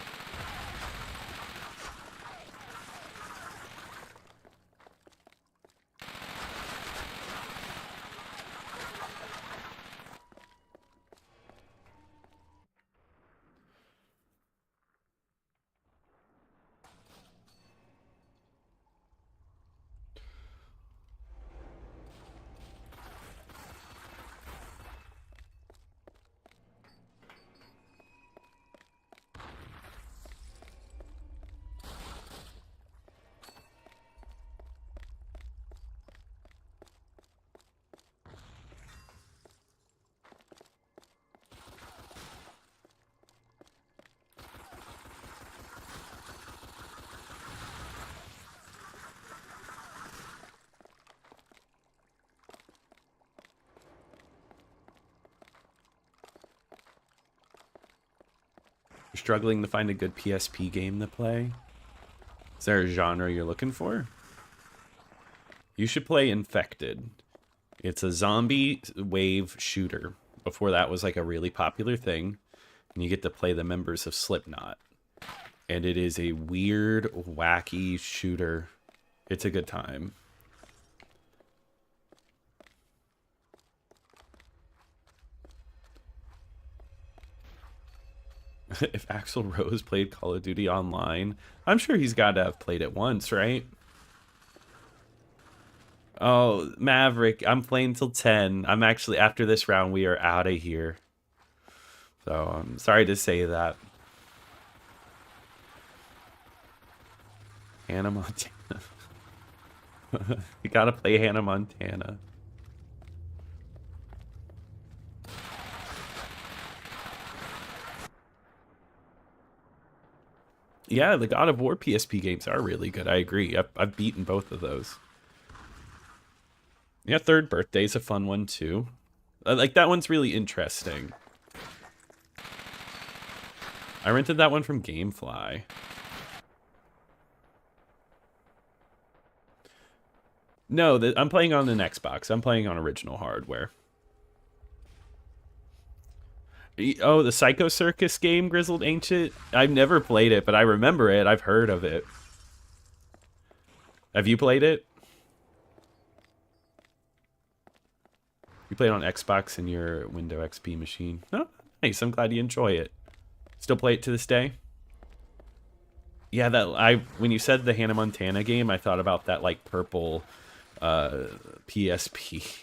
You're struggling to find a good PSP game to play? Is there a genre you're looking for? You should play Infected. It's a zombie wave shooter. Before that was like a really popular thing. And you get to play the members of Slipknot. And it is a weird, wacky shooter. It's a good time. If Axl Rose played Call of Duty online, I'm sure he's got to have played it once, right? Oh, Maverick, I'm playing till 10. I'm actually, after this round, we are out of here. So, I'm sorry to say that. Hannah Montana. You gotta play Hannah Montana. Yeah, the God of War PSP games are really good. I agree. I've beaten both of those. Yeah, Third Birthday's a fun one too. Like that one's really interesting. I rented that one from Gamefly. No, I'm playing on an Xbox. I'm playing on original hardware. Oh, the Psycho Circus game, Grizzled Ancient? I've never played it, but I remember it. I've heard of it. Have you played it? You played on Xbox and your Windows XP machine. Oh, nice. I'm glad you enjoy it. Still play it to this day? Yeah, when you said the Hannah Montana game, I thought about that like purple PSP.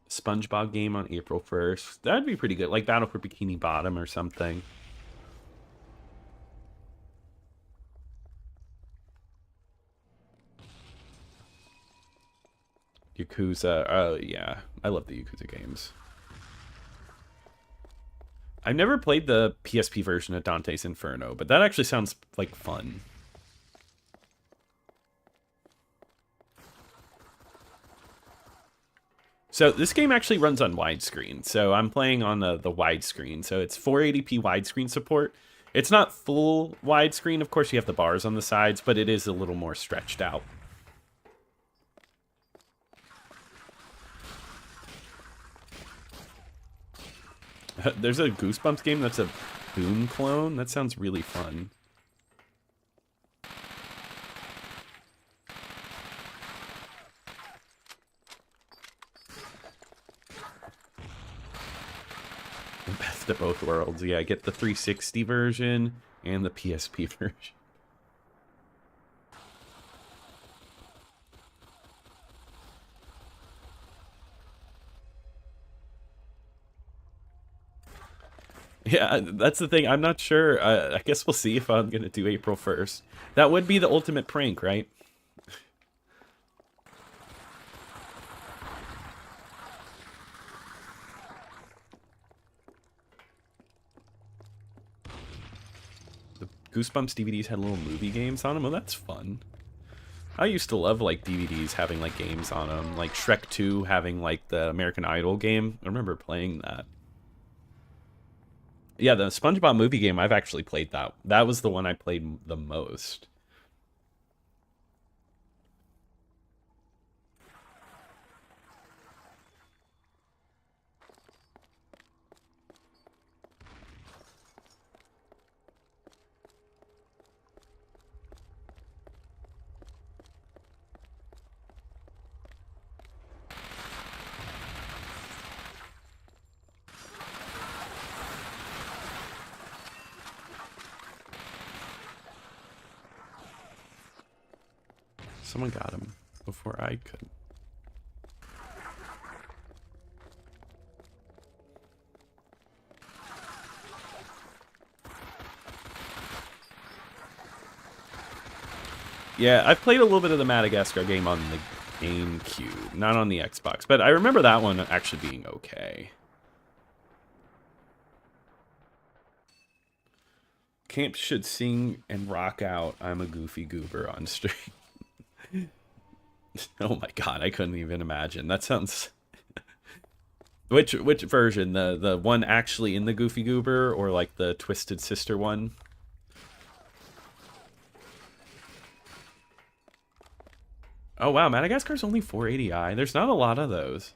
SpongeBob game on April 1st. That'd be pretty good. Like Battle for Bikini Bottom or something. Yakuza. Oh, yeah. I love the Yakuza games. I've never played the PSP version of Dante's Inferno, but that actually sounds like fun. So this game actually runs on widescreen. So I'm playing on the widescreen. So it's 480p widescreen support. It's not full widescreen. Of course, you have the bars on the sides, but it is a little more stretched out. There's a Goosebumps game that's a Boom clone. That sounds really fun. The best of both worlds. Yeah, get the 360 version and the PSP version. Yeah, that's the thing. I'm not sure. I guess we'll see if I'm going to do April 1st. That would be the ultimate prank, right? The Goosebumps DVDs had little movie games on them. Well, that's fun. I used to love, like, DVDs having, like, games on them. Like, Shrek 2 having, like, the American Idol game. I remember playing that. Yeah, the SpongeBob movie game, I've actually played that. That was the one I played the most. Someone got him before I could. Yeah, I've played a little bit of the Madagascar game on the GameCube, not on the Xbox. But I remember that one actually being okay. Camp should sing and rock out I'm a Goofy Goober on stream. Oh my god, I couldn't even imagine. That sounds... Which version? The one actually in the Goofy Goober, or like the Twisted Sister one? Oh wow, Madagascar's only 480i. There's not a lot of those.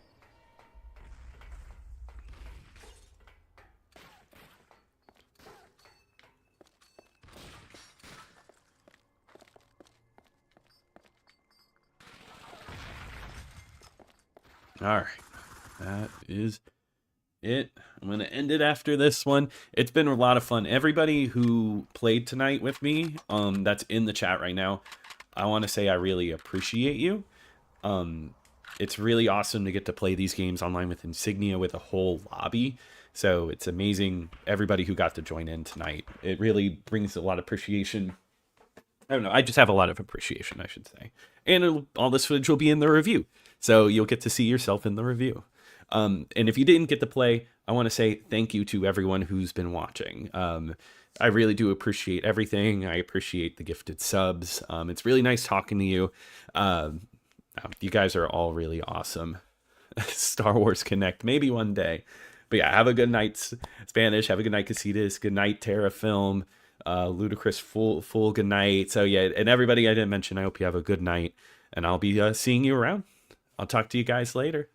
Alright. That is it. I'm going to end it after this one. It's been a lot of fun. Everybody who played tonight with me, that's in the chat right now, I want to say I really appreciate you. It's really awesome to get to play these games online with Insignia with a whole lobby. So it's amazing, everybody who got to join in tonight. It really brings a lot of appreciation. I don't know, I just have a lot of appreciation, I should say. And all this footage will be in the review. So you'll get to see yourself in the review. And if you didn't get to play, I want to say thank you to everyone who's been watching. I really do appreciate everything. I appreciate the gifted subs. It's really nice talking to you. You guys are all really awesome. Star Wars Connect, maybe one day. But yeah, have a good night, Spanish. Have a good night, Casitas. Good night, Terrafilm. Ludicrous, full good night. So yeah, and everybody I didn't mention, I hope you have a good night. And I'll be seeing you around. I'll talk to you guys later.